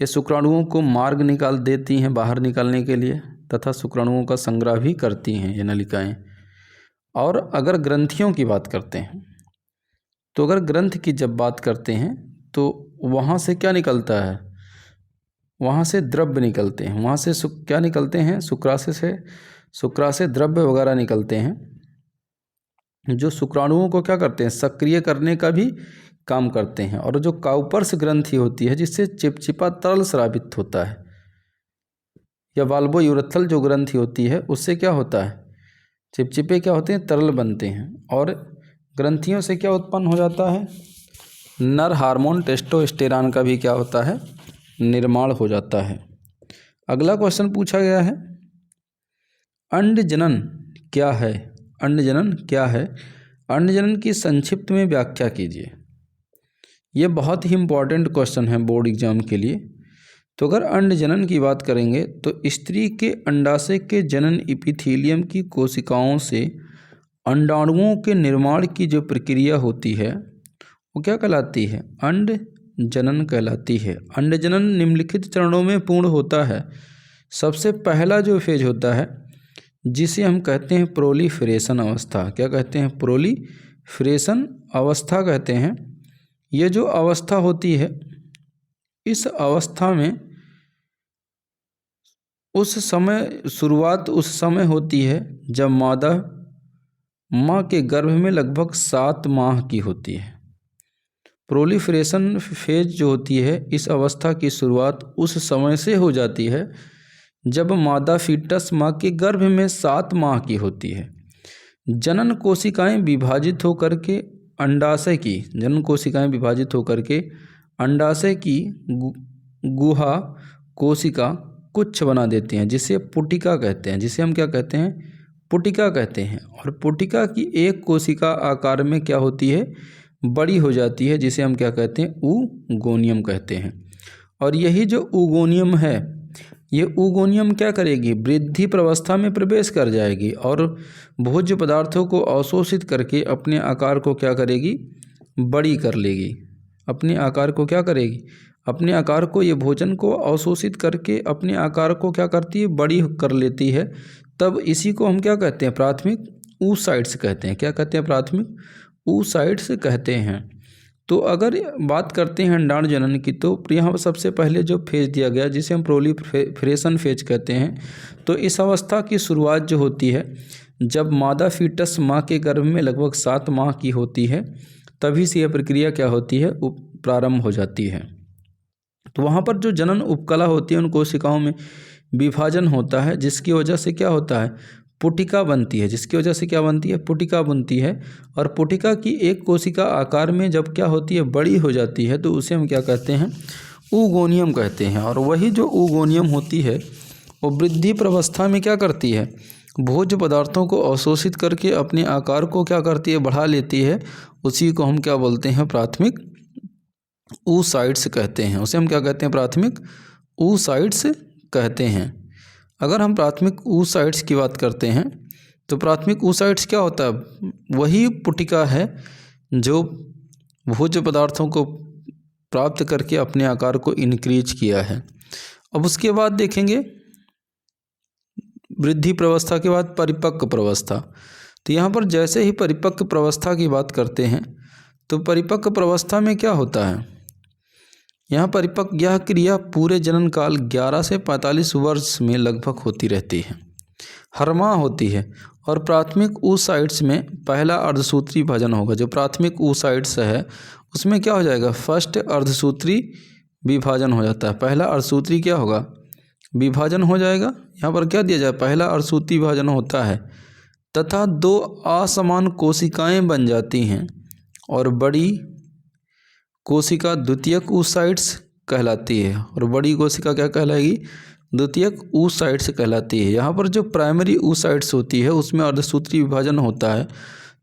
ये शुक्राणुओं को मार्ग निकाल देती हैं बाहर निकालने के लिए तथा शुक्राणुओं का संग्रह भी करती हैं ये नलिकाएं। और अगर ग्रंथियों की बात करते हैं तो अगर ग्रंथ की जब बात करते हैं तो वहाँ से क्या निकलता है? वहाँ से द्रव्य निकलते हैं। वहाँ से क्या निकलते हैं? शुक्राशय द्रव्य वगैरह निकलते हैं जो शुक्राणुओं को क्या करते हैं? सक्रिय करने का भी काम करते हैं। और जो काउपर्स ग्रंथि होती है जिससे चिपचिपा तरल स्रावित होता है, या वाल्वोयूरेथ्रल जो ग्रंथि होती है उससे क्या होता है? चिपचिपे क्या होते हैं? तरल बनते हैं। और ग्रंथियों से क्या उत्पन्न हो जाता है? नर हार्मोन टेस्टोस्टेरॉन का भी क्या होता है? निर्माण हो जाता है। अगला क्वेश्चन पूछा गया है अंडजनन क्या है? अंडजनन क्या है? अंडजनन की संक्षिप्त में व्याख्या कीजिए। ये बहुत ही इम्पॉर्टेंट क्वेश्चन है बोर्ड एग्जाम के लिए। तो अगर अंडजनन की बात करेंगे तो स्त्री के अंडाशय के जनन इपिथीलियम की कोशिकाओं से अंडाणुओं के निर्माण की जो प्रक्रिया होती है वो क्या कहलाती है? अंडजनन कहलाती है। अंडजनन निम्नलिखित चरणों में पूर्ण होता है। सबसे पहला जो फेज होता है जिसे हम कहते हैं प्रोलिफरेशन अवस्था। क्या कहते हैं? प्रोलिफरेशन अवस्था कहते हैं। ये जो अवस्था होती है इस अवस्था में शुरुआत उस समय होती है जब मादा माँ के गर्भ में लगभग 7 माह की होती है। प्रोलिफरेशन फेज जो होती है इस अवस्था की शुरुआत उस समय से हो जाती है जब मादा फीटस माँ के गर्भ में 7 माह की होती है। जनन कोशिकाएं विभाजित होकर के अंडाशय की गुहा कोशिका कुच्छ बना देती हैं जिसे पुटिका कहते हैं। जिसे हम क्या कहते हैं? पुटिका कहते हैं। और पुटिका की एक कोशिका आकार में क्या होती है? बड़ी हो जाती है जिसे हम क्या कहते हैं? ऊगोनियम कहते हैं। और यही जो ऊगोनियम है ये ऊगोनियम क्या करेगी? वृद्धि प्रवस्था में प्रवेश कर जाएगी और भोज्य पदार्थों को अवशोषित करके अपने आकार को क्या करेगी? बड़ी कर लेगी। अपने आकार को क्या करेगी? अपने आकार को ये भोजन को अवशोषित करके अपने आकार को क्या करती है? बड़ी कर लेती है। तब इसी को हम क्या कहते हैं? प्राथमिक oocytes कहते हैं। क्या कहते हैं? प्राथमिक oocytes कहते हैं। तो अगर बात करते हैं अंडाणु जनन की तो यहाँ पर सबसे पहले जो फेज दिया गया जिसे हम प्रोलिफरेशन फेज कहते हैं, तो इस अवस्था की शुरुआत जो होती है जब मादा फीटस माँ के गर्भ में लगभग 7 माह की होती है तभी से यह प्रक्रिया क्या होती है? प्रारंभ हो जाती है। तो वहाँ पर जो जनन उपकला होती है उन कोशिकाओं में विभाजन होता है जिसकी वजह से क्या होता है? पुटिका बनती है। जिसकी वजह से क्या बनती है? पुटिका बनती है। और पुटिका की एक कोशिका आकार में जब क्या होती है? बड़ी हो जाती है तो उसे हम क्या कहते हैं? ऊगोनियम कहते हैं। और वही जो ऊगोनियम होती है वो वृद्धि प्रवस्था में क्या करती है? भोज्य पदार्थों को अवशोषित करके अपने आकार को क्या करती है? बढ़ा लेती है। उसी को हम क्या बोलते हैं? प्राथमिक oocytes कहते हैं। उसे हम क्या कहते हैं? प्राथमिक oocytes कहते हैं। अगर हम प्राथमिक oocytes की बात करते हैं तो प्राथमिक oocytes क्या होता है? वही पुटिका है जो भोज्य पदार्थों को प्राप्त करके अपने आकार को इंक्रीज किया है। अब उसके बाद देखेंगे वृद्धि प्रावस्था के बाद परिपक्व प्रावस्था। तो यहाँ पर जैसे ही परिपक्व प्रावस्था की बात करते हैं तो परिपक्व प्रावस्था में क्या होता है? यहाँ परिपक्व यह क्रिया पूरे जनन काल 11 से 45 वर्ष में लगभग होती रहती है, हर माह होती है। और प्राथमिक oocytes में पहला अर्धसूत्री विभाजन होगा। जो प्राथमिक oocytes है उसमें क्या हो जाएगा? फर्स्ट अर्धसूत्री विभाजन हो जाता है। पहला अर्धसूत्री क्या होगा? विभाजन हो जाएगा। यहाँ पर क्या दिया जाए? पहला अर्धसूत्री विभाजन होता है तथा 2 असमान कोशिकाएं बन जाती हैं और बड़ी कोशिका द्वितीयक oocytes कहलाती है। और बड़ी कोशिका क्या कहलाएगी? द्वितीयक oocytes कहलाती है। यहाँ पर जो प्राइमरी oocytes होती है उसमें अर्धसूत्री विभाजन होता है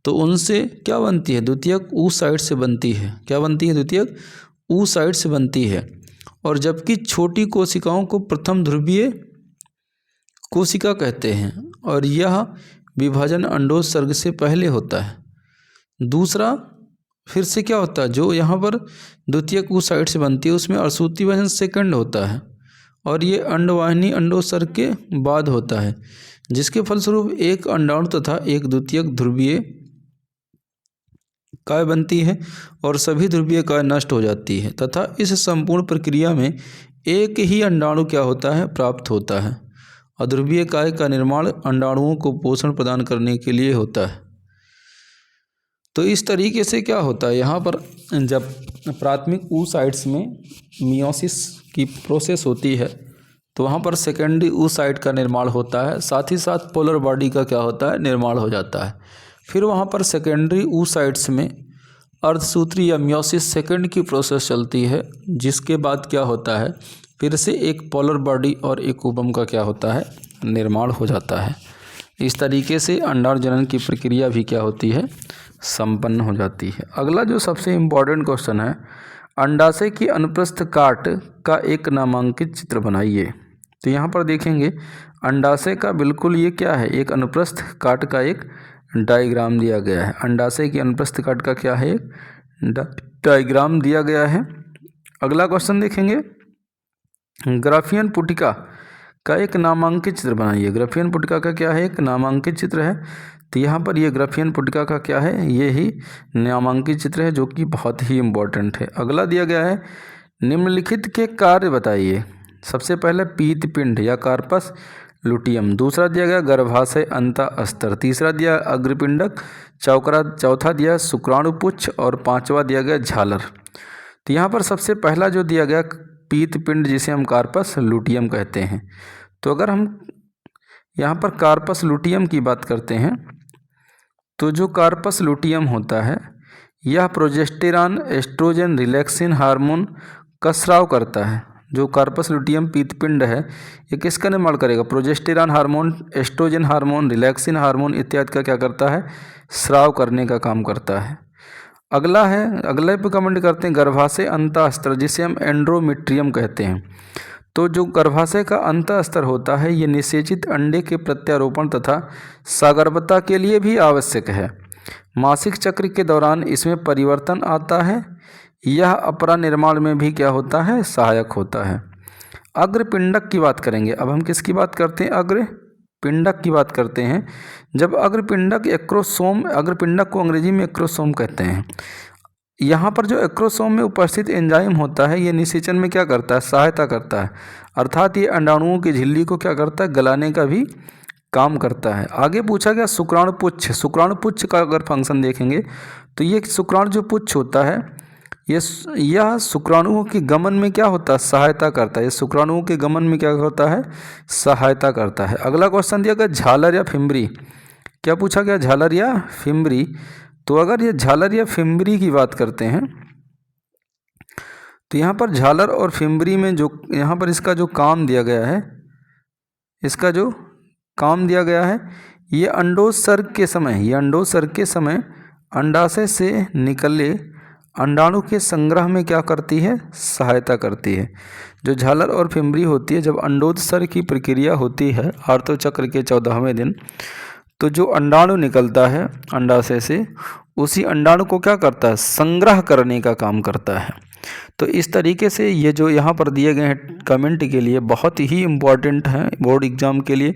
तो उनसे क्या बनती है? द्वितीयक oocytes से बनती है। क्या बनती है? द्वितीयक oocytes से बनती है। और जबकि छोटी कोशिकाओं को प्रथम ध्रुवीय कोशिका कहते हैं और यह विभाजन अंडोत्सर्ग से पहले होता है। दूसरा फिर से क्या होता है? जो यहाँ पर द्वितीयक oocytes से बनती है उसमें अर्धसूत्री विभाजन सेकंड होता है और ये अंडवाहिनी अंडोत्सर्ग के बाद होता है, जिसके फलस्वरूप एक अंडाणु तथा एक द्वितीयक ध्रुवीय काय बनती है और सभी ध्रुवीय काय नष्ट हो जाती है तथा इस संपूर्ण प्रक्रिया में एक ही अंडाणु क्या होता है? प्राप्त होता है। अध्रुवीय काय का निर्माण अंडाणुओं को पोषण प्रदान करने के लिए होता है। तो इस तरीके से क्या होता है? यहाँ पर जब प्राथमिक oocytes में मियोसिस की प्रोसेस होती है तो वहाँ पर सेकेंडरी oocyte का निर्माण होता है, साथ ही साथ पोलर बॉडी का क्या होता है? निर्माण हो जाता है। फिर वहाँ पर सेकेंडरी oocytes में अर्धसूत्री या मियोसिस सेकेंड की प्रोसेस चलती है, जिसके बाद क्या होता है? फिर से एक पोलर बॉडी और एक ओवम का क्या होता है? निर्माण हो जाता है। इस तरीके से अंडाणु जनन की प्रक्रिया भी क्या होती है? संपन्न हो जाती है। अगला जो सबसे इम्पोर्टेंट क्वेश्चन है, अंडाशय की अनुप्रस्थ काट का एक नामांकित चित्र बनाइए। तो यहाँ पर देखेंगे अंडाशय का बिल्कुल ये क्या है? एक अनुप्रस्थ काट का एक डायग्राम दिया गया है। अंडाशय की अनुप्रस्थ काट का क्या है? एक डायग्राम दिया गया है। अगला क्वेश्चन देखेंगे, ग्राफियन पुटिका का एक नामांकित चित्र बनाइए। ग्राफियन पुटिका का क्या है? एक नामांकित चित्र है। तो यहाँ पर ये ग्राफियन पुटिका का क्या है? ये ही नामांकित चित्र है जो कि बहुत ही इम्पोर्टेंट है। अगला दिया गया है, निम्नलिखित के कार्य बताइए। सबसे पहले पीत पिंड या कार्पस लुटियम, दूसरा दिया गया गर्भाशय अंतःस्तर, तीसरा दिया अग्रपिंडक, चौथा दिया शुक्राणुपुच्छ और पांचवा दिया गया झालर। तो यहाँ पर सबसे पहला जो दिया गया पीत पिंड, जिसे हम कार्पस लुटियम कहते हैं। तो अगर हम यहाँ पर कार्पस लुटियम की बात करते हैं तो जो कार्पस लुटियम होता है यह प्रोजेस्टेरॉन, एस्ट्रोजन, रिलैक्सिन हार्मोन का स्राव करता है। जो कार्पस लुटियम पीतपिंड है ये किसका निर्माण करेगा? Progesterone hormone, oestrogen hormone, relaxin hormone इत्यादि का क्या करता है? स्राव करने का काम करता है। अगला है, अगले पे कमेंट करते हैं गर्भाशय अंतःस्तर, जिसे हम एंड्रोमेट्रियम कहते हैं। तो जो गर्भाशय का अंतःस्तर होता है ये निषेचित अंडे के प्रत्यारोपण तथा सगर्भता के लिए भी आवश्यक है। मासिक चक्र के दौरान इसमें परिवर्तन आता है। यह अपरा निर्माण में भी क्या होता है? सहायक होता है। अग्रपिंडक की बात करेंगे। अब हम किसकी बात करते हैं? अग्रपिंडक की बात करते हैं। जब अग्रपिंडक एक्रोसोम, अग्रपिंडक को अंग्रेजी में एक्रोसोम कहते हैं। यहाँ पर जो एक्रोसोम में उपस्थित एंजाइम होता है ये निषेचन में क्या करता है? सहायता करता है। अर्थात ये अंडाणुओं की झिल्ली को क्या करता है? गलाने का भी काम करता है। आगे पूछा गया शुक्राणुपुच्छ। शुक्राणुपुच्छ का अगर फंक्शन देखेंगे तो ये शुक्राणु जो पुच्छ होता है यह शुक्राणुओं के गमन में क्या होता है? सहायता करता है। ये शुक्राणुओं के गमन में क्या होता है? सहायता करता है। अगला क्वेश्चन दिया गया झालर या फिम्बरी। क्या पूछा गया? झालर या फिम्बरी। तो अगर ये झालर या फिम्बरी की बात करते हैं तो यहाँ पर झालर और फिम्बरी में जो यहाँ पर इसका जो काम दिया गया है, इसका जो काम दिया गया है ये अंडोत्सर्ग के समय अंडाशय से निकले अंडाणु के संग्रह में क्या करती है? सहायता करती है। जो झालर और फिम्बरी होती है, जब अंडोत्सर्ग की प्रक्रिया होती है आर्तव चक्र के 14वें दिन, तो जो अंडाणु निकलता है अंडाशय से, उसी अंडाणु को क्या करता है, संग्रह करने का काम करता है। तो इस तरीके से ये जो यहाँ पर दिए गए हैं कमेंट के लिए बहुत ही इम्पॉर्टेंट हैं बोर्ड एग्जाम के लिए,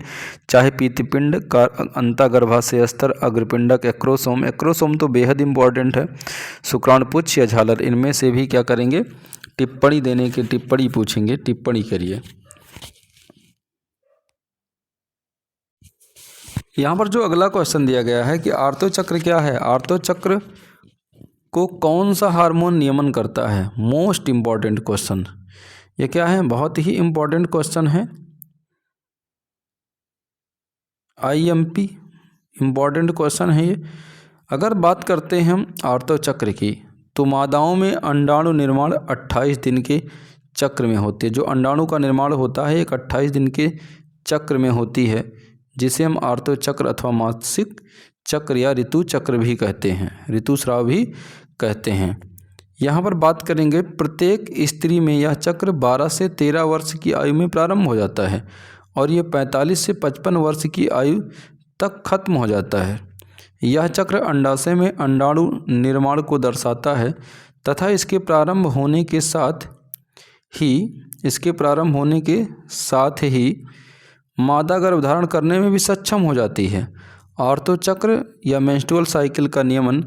चाहे पीतपिंड का अंतःगर्भाशय स्तर, अग्रपिंडक, एक्रोसोम। एक्रोसोम तो बेहद इम्पॉर्टेंट है। शुक्राणुपुच्छ या झालर, इनमें से भी क्या करेंगे, टिप्पणी देने के, टिप्पणी पूछेंगे, टिप्पणी करिए। यहाँ पर जो अगला क्वेश्चन दिया गया है कि आर्तो चक्र क्या है, आर्तो चक्र को कौन सा हार्मोन नियमन करता है। मोस्ट इम्पॉर्टेंट क्वेश्चन ये क्या है, बहुत ही इम्पॉर्टेंट क्वेश्चन है, IMP इम्पॉर्टेंट क्वेश्चन है ये। अगर बात करते हैं हम आर्तो चक्र की, तो मादाओं में अंडाणु निर्माण 28 दिन के चक्र में होती है। जो अंडाणु का निर्माण होता है एक 28 दिन के चक्र में होती है, जिसे हम आर्तो चक्र अथवा मासिक चक्र या ऋतु चक्र भी कहते हैं, ऋतुस्राव भी कहते हैं। यहाँ पर बात करेंगे, प्रत्येक स्त्री में यह चक्र 12 से 13 वर्ष की आयु में प्रारंभ हो जाता है और ये 45 से 55 वर्ष की आयु तक खत्म हो जाता है। यह चक्र अंडाशय में अंडाणु निर्माण को दर्शाता है तथा इसके प्रारंभ होने के साथ ही मादा गर्भधारण करने में भी सक्षम हो जाती है। आर्तो चक्र या मेंस्ट्रुअल साइकिल का नियमन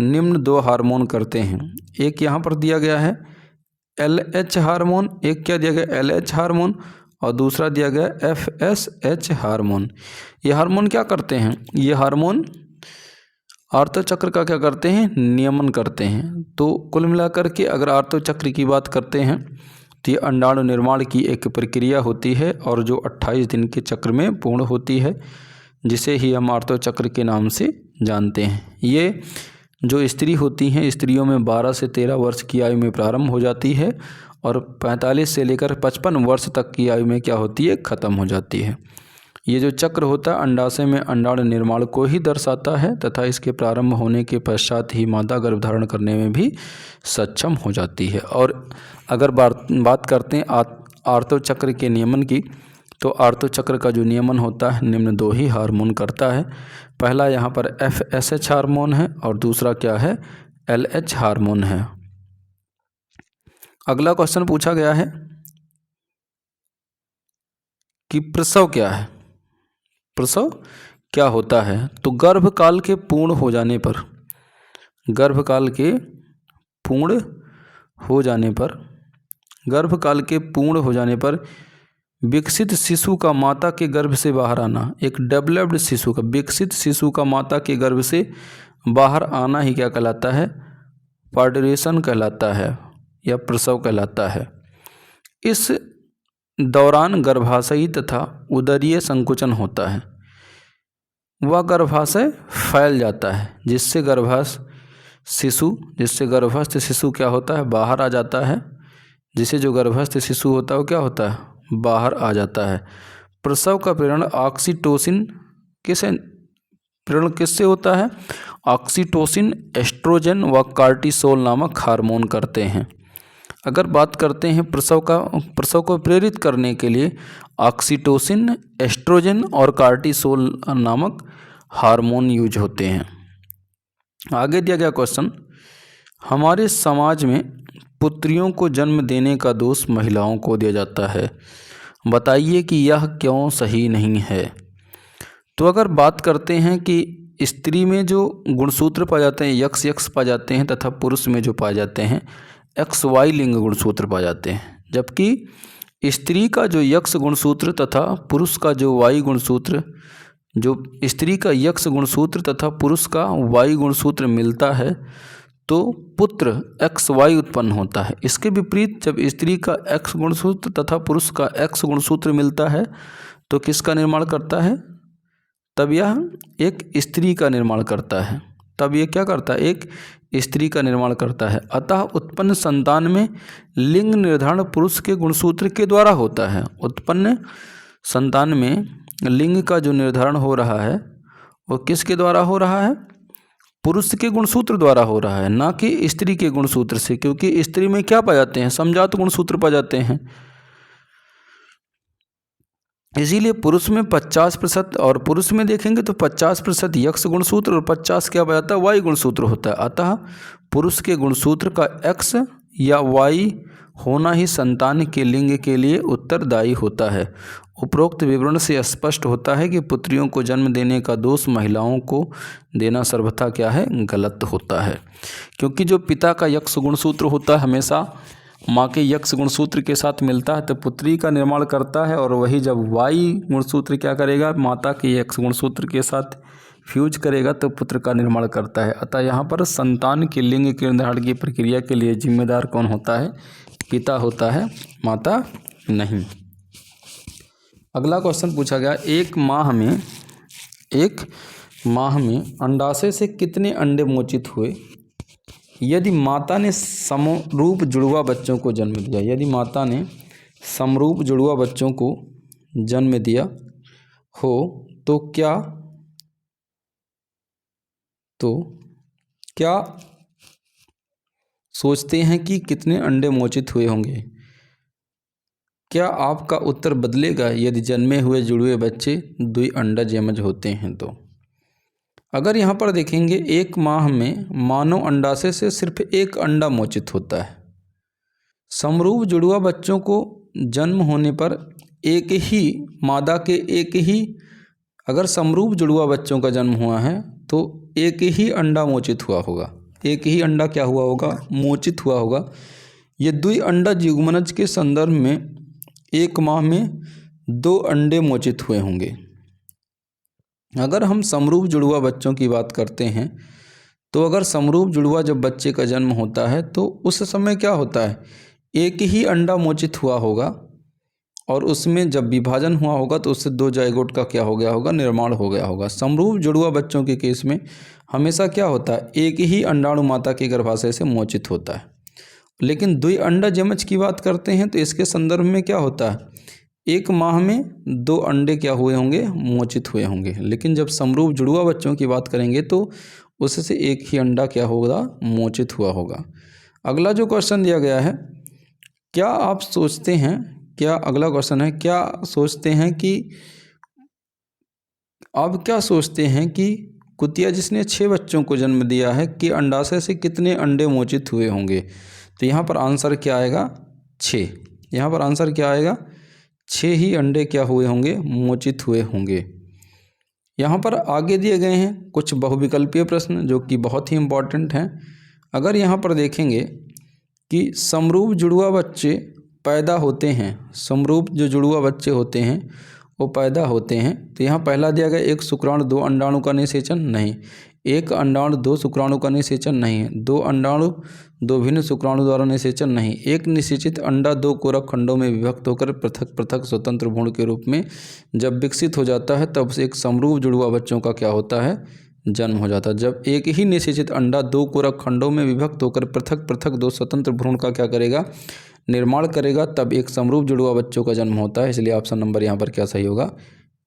निम्न 2 हार्मोन करते हैं। एक यहाँ पर दिया गया है LH हार्मोन, एक क्या दिया गया LH हार्मोन, और दूसरा दिया गया FSH हार्मोन। ये हार्मोन क्या करते हैं, ये हार्मोन आर्तो चक्र का क्या करते हैं, नियमन करते हैं। तो कुल मिलाकर के अगर आर्तो चक्र की बात करते हैं तो ये अंडाणु निर्माण की एक प्रक्रिया होती है और जो 28 दिन के चक्र में पूर्ण होती है, जिसे ही हम आर्तो चक्र के नाम से जानते हैं। ये जो स्त्री होती हैं, स्त्रियों में 12 से 13 वर्ष की आयु में प्रारंभ हो जाती है और 45 से लेकर 55 वर्ष तक की आयु में क्या होती है, ख़त्म हो जाती है। ये जो चक्र होता है अंडाशय में अंडाणु निर्माण को ही दर्शाता है तथा इसके प्रारंभ होने के पश्चात ही मादा गर्भधारण करने में भी सक्षम हो जाती है। और अगर बात करते हैं आर्तो चक्र के नियमन की, तो आर्तो चक्र का जो नियमन होता है निम्न 2 ही हार्मोन करता है। पहला यहाँ पर FSH हार्मोन है और दूसरा क्या है, LH हार्मोन है। अगला क्वेश्चन पूछा गया है कि प्रसव क्या है, प्रसव क्या होता है। तो गर्भकाल के पूर्ण हो जाने पर विकसित शिशु का माता के गर्भ से बाहर आना, एक डेवलप्ड शिशु का, विकसित शिशु का माता के गर्भ से बाहर आना ही क्या कहलाता है, पार्टुरेशन कहलाता है या प्रसव कहलाता है। इस दौरान गर्भाशयी तथा उदरीय संकुचन होता है, वह गर्भाशय फैल जाता है, जिससे गर्भस्थ शिशु क्या होता है, बाहर आ जाता है। जिसे जो गर्भस्थ शिशु होता है वो क्या होता है, बाहर आ जाता है। प्रसव का प्रेरण ऑक्सीटोसिन किससे होता है, ऑक्सीटोसिन, एस्ट्रोजन व कार्टिसोल नामक हार्मोन करते हैं। अगर बात करते हैं प्रसव को प्रेरित करने के लिए ऑक्सीटोसिन, एस्ट्रोजन और कार्टिसोल नामक हार्मोन यूज होते हैं। आगे दिया गया क्वेश्चन, हमारे समाज में पुत्रियों को जन्म देने का दोष महिलाओं को दिया जाता है, बताइए कि यह क्यों सही नहीं है। तो अगर बात करते हैं कि स्त्री में जो गुणसूत्र पाए जाते हैं यक्स पाए जाते हैं तथा पुरुष में जो पाए जाते हैं XY लिंग गुणसूत्र पाए जाते हैं, जबकि स्त्री का जो यक्स गुणसूत्र तथा पुरुष का जो Y गुणसूत्र, जो स्त्री का यक्स गुणसूत्र तथा पुरुष का Y गुणसूत्र मिलता है तो पुत्र XY उत्पन्न होता है। इसके विपरीत जब स्त्री का X गुणसूत्र तथा पुरुष का X गुणसूत्र मिलता है तो किसका निर्माण करता है, तब यह एक स्त्री का निर्माण करता है, तब यह क्या करता है, एक स्त्री का निर्माण करता है। अतः उत्पन्न संतान में लिंग निर्धारण पुरुष के गुणसूत्र के द्वारा होता है। उत्पन्न संतान में लिंग का जो निर्धारण हो रहा है वो किसके द्वारा हो रहा है, पुरुष के गुणसूत्र द्वारा हो रहा है, ना कि स्त्री के गुणसूत्र से, क्योंकि स्त्री में क्या पाए जाते हैं, समजात गुणसूत्र पाए जाते हैं। इसीलिए पुरुष में 50% और पुरुष में देखेंगे तो 50% यक्स गुणसूत्र और 50 क्या बजाता है, वाई गुणसूत्र होता है। अतः पुरुष के गुणसूत्र का एक्स या वाई होना ही संतान के लिंग के लिए उत्तरदायी होता है। उपरोक्त विवरण से स्पष्ट होता है कि पुत्रियों को जन्म देने का दोष महिलाओं को देना सर्वथा क्या है, गलत होता है। क्योंकि जो पिता का यक्स गुणसूत्र होता है हमेशा माँ के यक्स गुणसूत्र के साथ मिलता है तो पुत्री का निर्माण करता है, और वही जब वाई गुणसूत्र क्या करेगा, माता के यक्स गुणसूत्र के साथ फ्यूज करेगा तो पुत्र का निर्माण करता है। अतः यहाँ पर संतान के लिंग के निर्धारण की प्रक्रिया के लिए जिम्मेदार कौन होता है, पिता होता है, माता नहीं। अगला क्वेश्चन पूछा गया, एक माह में अंडाशय से कितने अंडे मोचित हुए यदि माता ने समरूप जुड़वा बच्चों को जन्म दिया। यदि माता ने समरूप जुड़वा बच्चों को जन्म दिया हो तो क्या सोचते हैं कि कितने अंडे मोचित हुए होंगे। क्या आपका उत्तर बदलेगा यदि जन्मे हुए जुड़वे बच्चे द्विअंडजयमज होते हैं तो। अगर यहाँ पर देखेंगे एक माह में मानव अंडाशय से सिर्फ एक अंडा मोचित होता है। समरूप जुड़वा बच्चों को जन्म होने पर एक ही मादा के अगर समरूप जुड़वा बच्चों का जन्म हुआ है तो एक ही अंडा मोचित हुआ होगा। एक ही अंडा क्या हुआ होगा, मोचित हुआ होगा। ये द्विअंडज युग्मनज के संदर्भ में एक माह में 2 अंडे मोचित हुए होंगे। अगर हम समरूप जुड़वा बच्चों की बात करते हैं तो अगर समरूप जुड़वा जब बच्चे का जन्म होता है तो उस समय क्या होता है, एक ही अंडा मोचित हुआ होगा, और उसमें जब विभाजन हुआ होगा तो उससे 2 जाइगोट का क्या हो गया होगा, निर्माण हो गया होगा। समरूप जुड़वा बच्चों के केस में हमेशा क्या होता है, एक ही अंडाणु माता के गर्भाशय से मोचित होता है। लेकिन द्विअंडजयमज की बात करते हैं तो इसके संदर्भ में क्या होता है, एक माह में 2 अंडे क्या हुए होंगे, मोचित हुए होंगे। लेकिन जब समरूप जुड़वा बच्चों की बात करेंगे तो उससे एक ही अंडा क्या होगा, मोचित हुआ होगा। अगला जो क्वेश्चन दिया गया है, क्या आप सोचते हैं, अगला क्वेश्चन है, क्या सोचते हैं कि कुतिया जिसने 6 बच्चों को जन्म दिया है कि अंडाशय से कितने अंडे मोचित हुए होंगे। तो यहाँ पर आंसर क्या आएगा, 6। यहाँ पर आंसर क्या आएगा, 6 ही अंडे क्या हुए होंगे, मोचित हुए होंगे। यहाँ पर आगे दिए गए हैं कुछ बहुविकल्पीय प्रश्न जो कि बहुत ही इम्पॉर्टेंट हैं। अगर यहाँ पर देखेंगे कि समरूप जुड़वा बच्चे पैदा होते हैं, समरूप जो जुड़वा बच्चे होते हैं वो पैदा होते हैं, तो यहाँ पहला दिया गया एक शुक्राणु 2 अंडाणु का निषेचन नहीं, एक अंडाणु 2 शुक्राणु का निषेचन नहीं है, 2 अंडाणु 2 भिन्न शुक्राणु द्वारा निषेचन नहीं, एक निषेचित अंडा 2 कोरक खंडों में विभक्त होकर पृथक पृथक स्वतंत्र भ्रूण के रूप में जब विकसित हो जाता है तब से एक समरूप जुड़वा बच्चों का क्या होता है, जन्म हो जाता है। जब एक ही निषेचित अंडा 2 कोरक खंडों में विभक्त होकर पृथक पृथक 2 स्वतंत्र भ्रूण का क्या करेगा, निर्माण करेगा, तब एक समरूप जुड़वा बच्चों का जन्म होता है। इसलिए ऑप्शन नंबर यहाँ पर क्या सही होगा,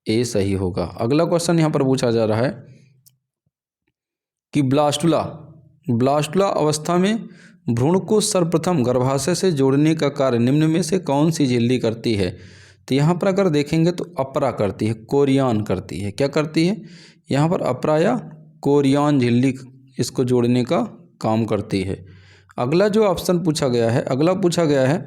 ए सही होगा। अगला क्वेश्चन यहाँ पर पूछा जा रहा है कि ब्लास्टुला अवस्था में भ्रूण को सर्वप्रथम गर्भाशय से जोड़ने का कार्य निम्न में से कौन सी झिल्ली करती है। तो यहाँ पर अगर देखेंगे तो अपरा करती है, कोरियान करती है। क्या करती है, यहाँ पर अपरा या कोरियान झिल्ली इसको जोड़ने का काम करती है। अगला जो ऑप्शन पूछा गया है, अगला पूछा गया है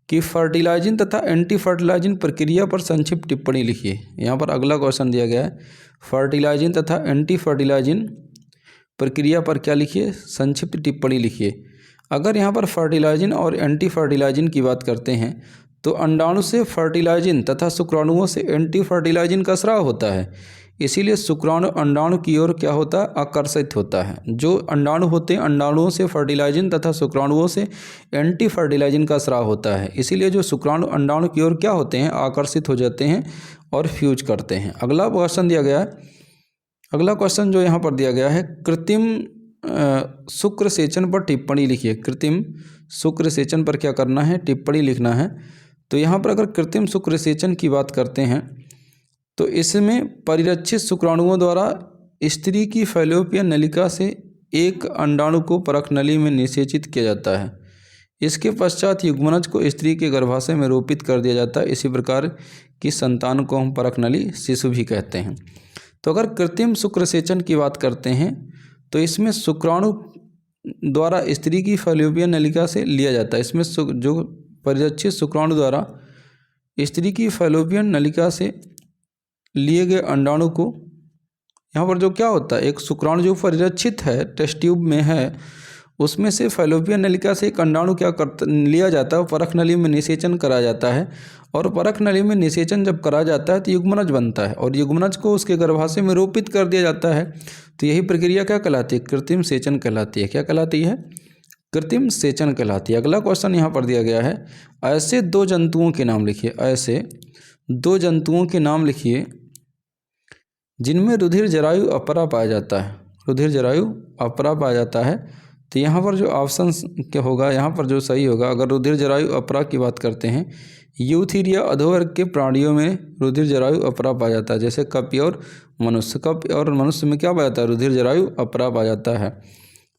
कि फर्टिलाइजिंग तथा एंटी फर्टिलाइजिंग प्रक्रिया पर संक्षिप्त टिप्पणी लिखिए। यहाँ पर अगला क्वेश्चन दिया गया है, फर्टिलाइजिंग तथा एंटी फर्टिलाइजिंग प्रक्रिया पर क्या लिखिए, संक्षिप्त टिप्पणी लिखिए। अगर यहाँ पर फर्टिलाइजिंग और एंटी फर्टिलाइजिंग की बात करते हैं तो अंडाणु से फर्टिलाइजिंग तथा शुक्राणुओं से एंटी फर्टिलाइजिंग का स्राव होता है, इसीलिए शुक्राणु अंडाणु की ओर क्या होता है, आकर्षित होता है। जो अंडाणु होते हैं अंडाणुओं से फर्टिलाइजिंग तथा शुक्राणुओं से एंटी फर्टिलाइजिंग का स्राव होता है, इसीलिए जो शुक्राणु अंडाणु की ओर क्या होते हैं, आकर्षित हो जाते हैं और फ्यूज करते हैं। अगला क्वेश्चन दिया गया है, अगला क्वेश्चन जो यहाँ पर दिया गया है, कृत्रिम शुक्र सेचन पर टिप्पणी लिखिए। कृत्रिम शुक्र सेचन पर क्या करना है, टिप्पणी लिखना है। तो यहाँ पर अगर कृत्रिम शुक्र सेचन की बात करते हैं तो इसमें परिरक्षित शुक्राणुओं द्वारा स्त्री की फैलोपियन नलिका से एक अंडाणु को परख नली में निषेचित किया जाता है। इसके पश्चात युग्मनज को स्त्री के गर्भाशय में रोपित कर दिया जाता है। इसी प्रकार की संतान को हम परकनली शिशु भी कहते हैं। तो अगर कृत्रिम शुक्रसेचन की बात करते हैं तो इसमें शुक्राणु द्वारा स्त्री की फैलोपियन नलिका से लिया जाता है। इसमें जो परिरक्षित शुक्राणु द्वारा स्त्री की फैलोपियन नलिका से लिए गए अंडाणु को, यहाँ पर जो क्या होता है, एक शुक्राणु जो परिरक्षित है टेस्ट ट्यूब में है, उसमें से फैलोपियन नलिका से एक अंडाणु क्या लिया जाता है, परख नली में निषेचन करा जाता है। और परख नली में निषेचन जब करा जाता है तो युग्मनज बनता है और युग्मनज को उसके गर्भाशय में रोपित कर दिया जाता है। तो यही प्रक्रिया क्या कहलाती है, कृत्रिम सेचन कहलाती है। क्या कहलाती है, कृत्रिम सेचन कहलाती है। अगला क्वेश्चन यहाँ पर दिया गया है, ऐसे दो जंतुओं के नाम लिखिए। ऐसे दो जंतुओं के नाम लिखिए जिनमें रुधिर जरायु अपरा पाया जाता है। रुधिर जरायु अपरा पाया जाता है। तो यहाँ पर जो ऑप्शन क्या होगा, यहाँ पर जो सही होगा, अगर रुधिर जरायु अपरा की बात करते हैं, यूथीरिया अधोवर्ग के प्राणियों में रुधिर जरायु अपरा पाया जाता है। जैसे कपि और मनुष्य, कपि और मनुष्य में क्या पाया जाता है, रुधिर जरायु अपरा पाया जाता है।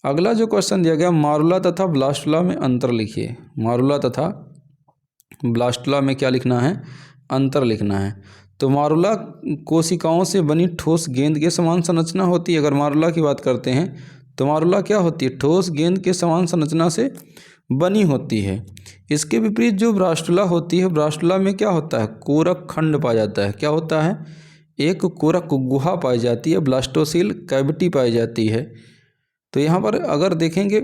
अगला जो क्वेश्चन दिया गया, मारुला तथा ब्लास्टुला में अंतर लिखिए। मारुला तथा ब्लास्टुला में क्या लिखना है, अंतर लिखना है। तो मारुला कोशिकाओं से बनी ठोस गेंद के समान संरचना होती है। अगर मारुला की बात करते हैं तो मारुला क्या होती है, ठोस गेंद के समान संरचना से बनी होती है। इसके विपरीत जो ब्लास्टुला होती है, ब्लास्टुला में क्या होता है, कोरक खंड पाया जाता है। क्या होता है, एक कोरक गुहा पाई जाती है, ब्लास्टोसील कैविटी पाई जाती है। तो यहाँ पर अगर देखेंगे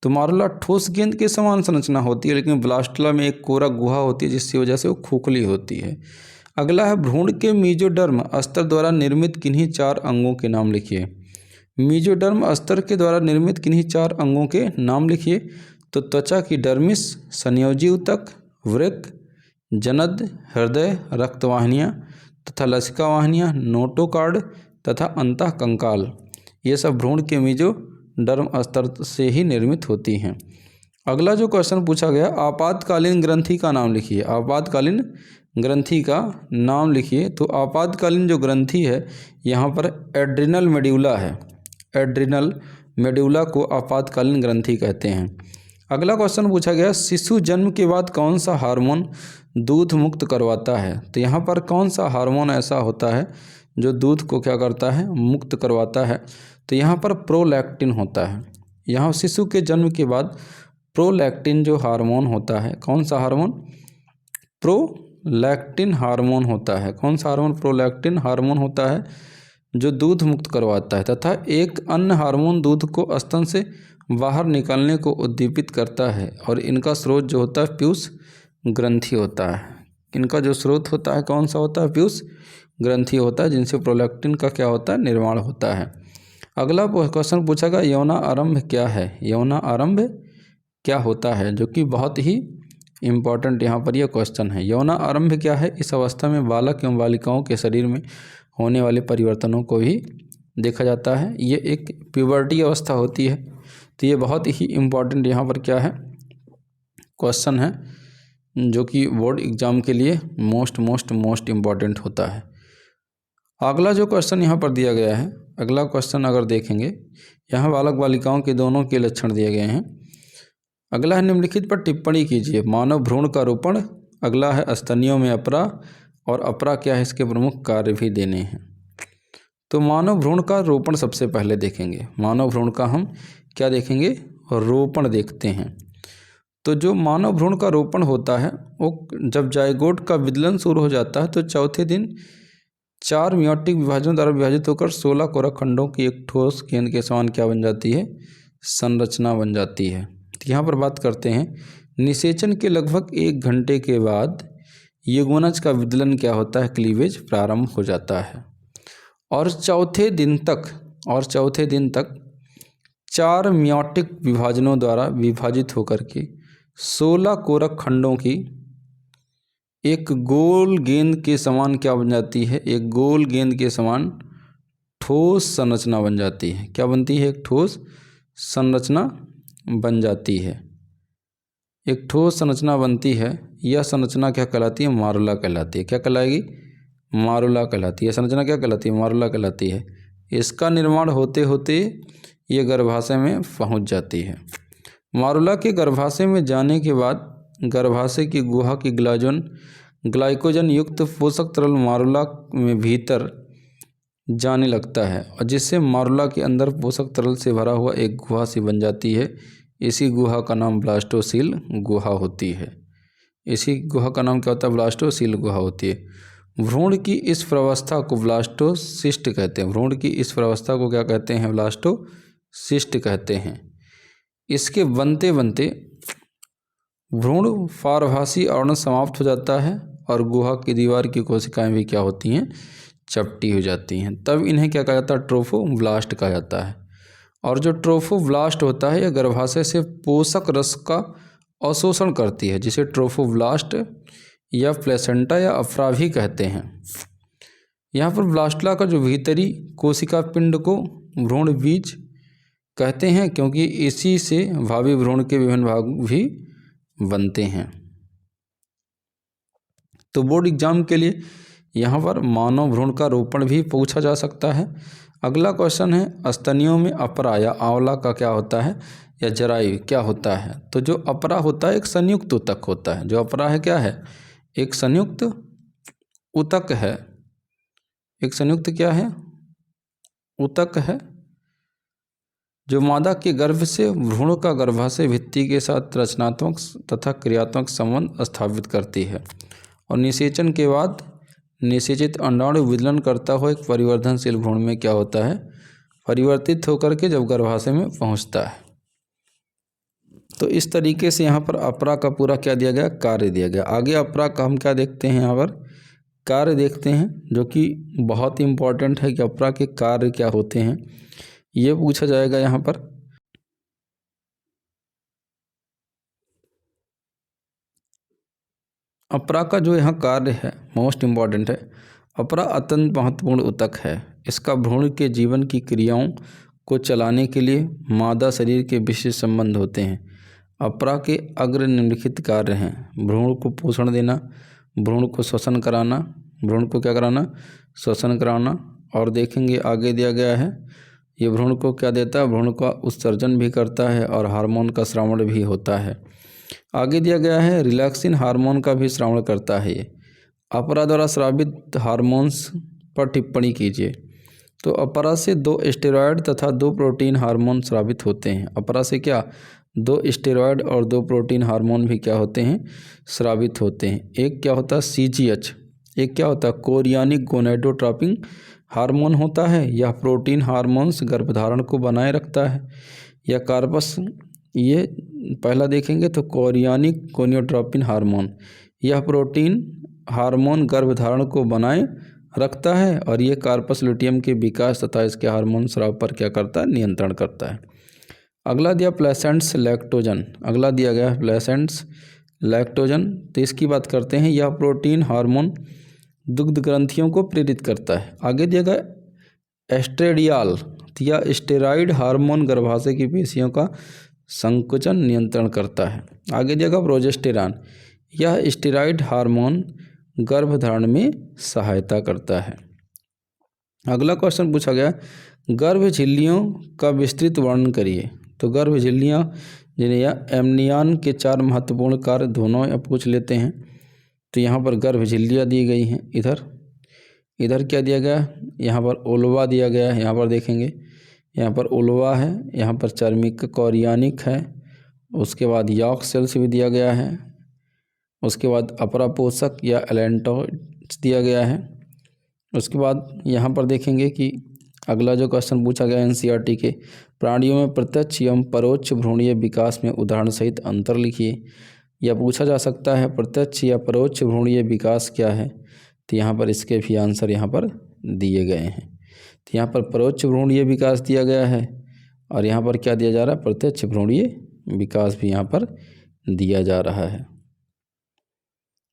तो मारुला ठोस गेंद के समान संरचना होती है, लेकिन ब्लास्टुला में एक कोरक गुहा होती है जिसकी वजह से वो खोखली होती है। अगला है, भ्रूण के मेसोडर्म अस्तर द्वारा निर्मित किन्हीं चार अंगों के नाम लिखिए। मेसोडर्म अस्तर के द्वारा निर्मित किन्हीं चार अंगों के नाम लिखिए। तो त्वचा की डर्मिस, संयोजी ऊतक, वृक्क, जनद, हृदय, रक्तवाहिनियाँ तथा लसिका वाहिनियाँ, नोटोकार्ड तथा अंतःकंकाल, ये सब भ्रूण के मेसोडर्म अस्तर से ही निर्मित होती हैं। अगला जो क्वेश्चन पूछा गया, आपातकालीन ग्रंथि का नाम लिखिए। आपातकालीन ग्रंथि का नाम लिखिए। तो आपातकालीन जो ग्रंथि है यहाँ पर एड्रिनल मेड्यूला है। एड्रिनल मेड्यूला को आपातकालीन ग्रंथि कहते हैं। अगला क्वेश्चन पूछा गया, शिशु जन्म के बाद कौन सा हार्मोन दूध मुक्त करवाता है। तो यहाँ पर कौन सा हार्मोन ऐसा होता है जो दूध को क्या करता है, मुक्त करवाता है। तो यहाँ पर प्रोलैक्टिन होता है। यहाँ शिशु के जन्म के बाद प्रोलैक्टिन जो हार्मोन होता है, कौन सा हार्मोन, प्रोलैक्टिन हार्मोन होता है। कौन सा हार्मोन, प्रोलैक्टिन हार्मोन होता है जो दूध मुक्त करवाता है। तथा एक अन्य हार्मोन दूध को स्तन से बाहर निकालने को उद्दीपित करता है और इनका स्रोत जो होता है पीयूष ग्रंथि होता है। इनका जो स्रोत होता है कौन सा होता है, पीयूष ग्रंथि होता है, जिनसे प्रोलैक्टिन का क्या होता है, निर्माण होता है। अगला क्वेश्चन पूछा गया, यौना आरंभ क्या है। यौना आरंभ क्या होता है, जो कि बहुत ही इम्पॉर्टेंट यहाँ पर यह क्वेश्चन है। यौना आरंभ क्या है, इस अवस्था में बालक एवं बालिकाओं के शरीर में होने वाले परिवर्तनों को भी देखा जाता है। ये एक प्यूबर्टी अवस्था होती है। तो ये बहुत ही इम्पॉर्टेंट यहाँ पर क्या है, क्वेश्चन है, जो कि बोर्ड एग्जाम के लिए मोस्ट इम्पॉर्टेंट होता है। अगला जो क्वेश्चन यहाँ पर दिया गया है, अगला क्वेश्चन अगर देखेंगे, यहाँ बालक बालिकाओं के दोनों के लक्षण दिए गए हैं। अगला है, निम्नलिखित पर टिप्पणी कीजिए। मानव भ्रूण का रोपण। अगला है, स्तनियों में अपरा, और अपरा क्या है, इसके प्रमुख कार्य भी देने हैं। तो मानव भ्रूण का रोपण सबसे पहले देखेंगे। मानव भ्रूण का हम क्या देखेंगे, रोपण देखते हैं। तो जो मानव भ्रूण का रोपण होता है वो जब जाइगोट का विदलन शुरू हो जाता है तो चौथे दिन 4 मियोटिक विभाजनों द्वारा विभाजित होकर 16 कोरक खंडों की एक ठोस गेंद के समान क्या बन जाती है, संरचना बन जाती है। तो यहाँ पर बात करते हैं, निषेचन के लगभग 1 घंटे के बाद युग्मनज का विदलन क्या होता है, क्लीवेज प्रारंभ हो जाता है। और चौथे दिन तक 4 मियोटिक विभाजनों द्वारा विभाजित होकर के 16 कोरक खंडों की एक गोल गेंद के समान क्या बन जाती है, एक गोल गेंद के समान ठोस संरचना बन जाती है। क्या बनती है, एक ठोस संरचना बन जाती है। एक ठोस संरचना बनती है। यह संरचना क्या कहलाती है, मारुला कहलाती है। क्या कहलाएगी, मारुला कहलाती है। संरचना क्या कहलाती है, मारुला कहलाती है। इसका निर्माण होते होते ये गर्भाशय में पहुंच जाती है। मारुला के गर्भाशय में जाने के बाद गर्भाशय की गुहा की ग्लाइकोजन युक्त पोषक तरल मारुला में भीतर जाने लगता है और जिससे मारुला के अंदर पोषक तरल से भरा हुआ एक गुहा सी बन जाती है। इसी गुहा का नाम ब्लास्टोसील गुहा होती है। इसी गुहा का नाम क्या होता है? ब्लास्टोसील गुहा होती है। भ्रूण की इस प्रवस्था को ब्लास्टोसिस्ट कहते हैं। भ्रूण की इस प्रवस्था को क्या कहते हैं? ब्लास्टोसिस्ट कहते हैं। इसके बनते बनते भ्रूण पारभासी आवरण समाप्त हो जाता है और गुहा की दीवार की कोशिकाएं भी क्या होती हैं? चपटी हो जाती हैं। तब इन्हें क्या कहा जाता है? ट्रोफोब्लास्ट कहा जाता है। और जो ट्रोफोब्लास्ट होता है यह गर्भाशय से पोषक रस का अवशोषण करती है, जिसे ट्रोफोब्लास्ट या प्लेसेंटा या अफरा भी कहते हैं। यहाँ पर ब्लास्टुला का जो भीतरी कोशिका पिंड को भ्रूण बीज कहते हैं, क्योंकि इसी से भावी भ्रूण के विभिन्न भाग भी बनते हैं। तो बोर्ड एग्जाम के लिए यहाँ पर मानव भ्रूण का रोपण भी पूछा जा सकता है। अगला क्वेश्चन है, स्तनियों में अपरा या आंवला का क्या होता है या जरायु क्या होता है? तो जो अपरा होता है एक संयुक्त ऊतक होता है। जो अपरा है क्या है? एक संयुक्त ऊतक है। एक संयुक्त क्या है? ऊतक है, जो मादा के गर्भ से भ्रूण का गर्भाशय भित्ति के साथ रचनात्मक तथा क्रियात्मक संबंध स्थापित करती है और निषेचन के बाद निषेचित अंडाणु विदलन करता हुआ एक परिवर्धनशील भ्रूण में क्या होता है? परिवर्तित होकर के जब गर्भाशय में पहुंचता है। तो इस तरीके से यहाँ पर अपरा का पूरा क्या दिया गया? कार्य दिया गया। आगे अपरा का हम क्या देखते हैं? यहाँ पर कार्य देखते हैं, जो कि बहुत ही इम्पोर्टेंट है कि अपरा के कार्य क्या होते हैं, ये पूछा जाएगा यहाँ पर। अपरा का जो यहाँ कार्य है मोस्ट इम्पॉर्टेंट है। अपरा अत्यंत महत्वपूर्ण ऊतक है। इसका भ्रूण के जीवन की क्रियाओं को चलाने के लिए मादा शरीर के विशेष संबंध होते हैं। अपरा के अग्र निम्नलिखित कार्य हैं: भ्रूण को पोषण देना, भ्रूण को श्वसन कराना, भ्रूण को क्या कराना? श्वसन कराना। और देखेंगे आगे दिया गया है, ये भ्रूण को क्या देता है? भ्रूण का उत्सर्जन भी करता है और हार्मोन का श्रावण भी होता है। आगे दिया गया है, रिलैक्सिन हार्मोन का भी श्रावण करता है। ये अपरा द्वारा स्रावित हार्मोन्स पर टिप्पणी कीजिए। तो अपरा से 2 स्टेरॉयड तथा 2 प्रोटीन हार्मोन स्रावित होते हैं। अपरा से क्या? 2 स्टेरॉयड और 2 प्रोटीन हार्मोन भी क्या होते हैं? स्रावित होते हैं। एक क्या होता है? CGH। एक क्या होता है? कोरियानिक गोनेडोट्रोपिन हार्मोन होता है। यह प्रोटीन हार्मोन्स गर्भधारण को बनाए रखता है। यह कार्पस, ये पहला देखेंगे तो कोरियानिक गोनेडोट्रोपिन हार्मोन, यह प्रोटीन हार्मोन गर्भधारण को बनाए रखता है और ये कार्पस लुटियम के विकास तथा इसके हार्मोन स्राव पर क्या करता है? नियंत्रण करता है। अगला दिया प्लेसेंट्स लैक्टोजन। अगला दिया गया है प्लेसेंट्स लैक्टोजन। तो इसकी बात करते हैं। यह प्रोटीन हार्मोन दुग्ध ग्रंथियों को प्रेरित करता है। आगे दिया गया एस्ट्रेडियाल या स्टेरॉइड हार्मोन गर्भाशय की पेशियों का संकुचन नियंत्रण करता है। आगे दिया गया प्रोजेस्टेरॉन। यह स्टेरॉइड हार्मोन गर्भधारण में सहायता करता है। अगला क्वेश्चन पूछा गया, गर्भ झिल्लियों का विस्तृत वर्णन करिए। तो गर्भ झिल्लियाँ जिन्हें या एमनियन के 4 महत्वपूर्ण कार्य दोनों या पूछ लेते हैं। तो यहाँ पर गर्भ झिल्लियाँ दी गई हैं। इधर क्या दिया गया? यहाँ पर ओल्वा दिया गया है। यहाँ पर देखेंगे, यहाँ पर ओल्वा है, यहाँ पर चर्मिक कोरियानिक है, उसके बाद यॉर्क सेल्स भी दिया गया है, उसके बाद अपरा पोषक या एलेंटोइड्स दिया गया है। उसके बाद यहाँ पर देखेंगे कि अगला जो क्वेश्चन पूछा गया NCERT के, प्राणियों में प्रत्यक्ष एवं परोक्ष भ्रूणीय विकास में उदाहरण सहित अंतर लिखिए। यह पूछा जा सकता है प्रत्यक्ष या परोक्ष भ्रूणीय विकास क्या है। तो यहाँ पर इसके भी आंसर यहाँ पर दिए गए हैं। तो यहाँ पर परोक्ष भ्रूणीय विकास दिया गया है और यहाँ पर क्या दिया जा रहा है? प्रत्यक्ष भ्रूणीय विकास भी यहाँ पर दिया जा रहा है।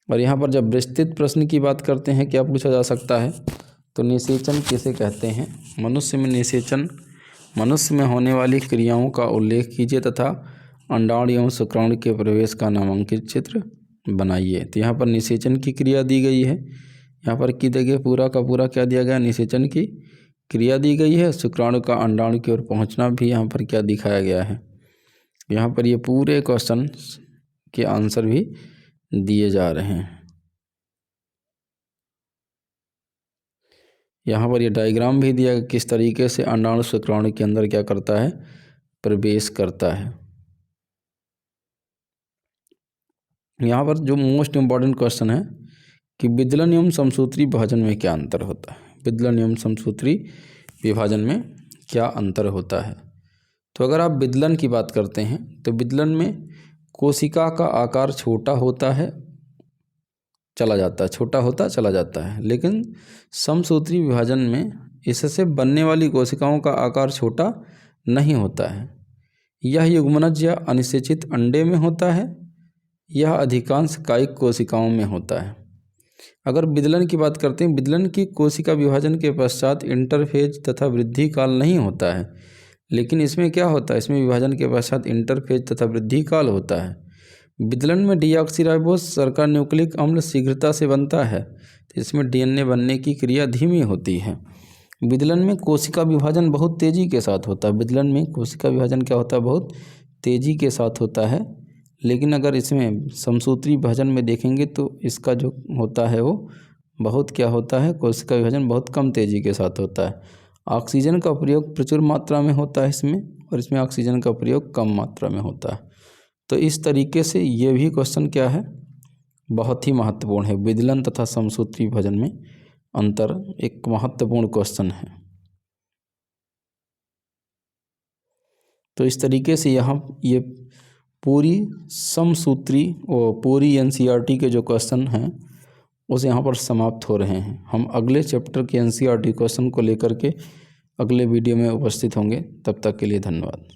और यहाँ पर जब विस्तृत प्रश्न की बात करते हैं, क्या पूछा जा सकता है? तो निषेचन किसे कहते हैं? मनुष्य में निषेचन, मनुष्य में होने वाली क्रियाओं का उल्लेख कीजिए तथा अंडाणु एवं शुक्राणु के प्रवेश का नामांकित चित्र बनाइए। तो यहाँ पर निषेचन की क्रिया दी गई है। यहाँ पर की देखिए पूरा का पूरा क्या दिया गया? निषेचन की क्रिया दी गई है। शुक्राणु का अंडाणु की ओर पहुँचना भी यहाँ पर क्या दिखाया गया है? यहाँ पर ये पूरे क्वेश्चन के आंसर भी दिए जा रहे हैं। यहाँ पर ये डायग्राम भी दिया कि किस तरीके से अंडाणु शुक्राणु के अंदर क्या करता है, प्रवेश करता है। यहाँ पर जो मोस्ट इम्पॉर्टेंट क्वेश्चन है कि विदलन एवं समसूत्री विभाजन में क्या अंतर होता है। विदलन एवं समसूत्री विभाजन में क्या अंतर होता है। तो अगर आप विदलन की बात करते हैं तो विदलन में कोशिका का आकार छोटा होता है, चला जाता है, छोटा होता चला जाता है। लेकिन समसूत्री विभाजन में इससे बनने वाली कोशिकाओं का आकार छोटा नहीं होता है। यह युग्मनज या अनिषेचित अंडे में होता है, यह अधिकांश कायिक कोशिकाओं में होता है। अगर विदलन की बात करते हैं, विदलन की कोशिका विभाजन के पश्चात इंटरफेज तथा वृद्धि काल नहीं होता है। लेकिन इसमें क्या होता है, इसमें विभाजन के पश्चात इंटरफेज तथा वृद्धि काल होता है। विदलन में डीऑक्सीराइबोस शर्करा न्यूक्लिक अम्ल शीघ्रता से बनता है, तो इसमें डीएनए बनने की क्रिया धीमी होती है। विदलन में कोशिका विभाजन बहुत तेज़ी के साथ होता है। विदलन में कोशिका विभाजन क्या होता है, बहुत तेज़ी के साथ होता है। लेकिन अगर इसमें समसूत्री विभाजन में देखेंगे तो इसका जो होता है वो बहुत क्या होता है, कोशिका विभाजन बहुत कम तेज़ी के साथ होता है। ऑक्सीजन का प्रयोग प्रचुर मात्रा में होता है इसमें, और इसमें ऑक्सीजन का प्रयोग कम मात्रा में होता है। तो इस तरीके से ये भी क्वेश्चन क्या है, बहुत ही महत्वपूर्ण है। विदलन तथा समसूत्री विभाजन में अंतर एक महत्वपूर्ण क्वेश्चन है। तो इस तरीके से यहाँ ये पूरी समसूत्री और पूरी एनसीईआरटी के जो क्वेश्चन हैं उसे यहाँ पर समाप्त हो रहे हैं। हम अगले चैप्टर के एनसीईआरटी क्वेश्चन को लेकर के अगले वीडियो में उपस्थित होंगे। तब तक के लिए धन्यवाद।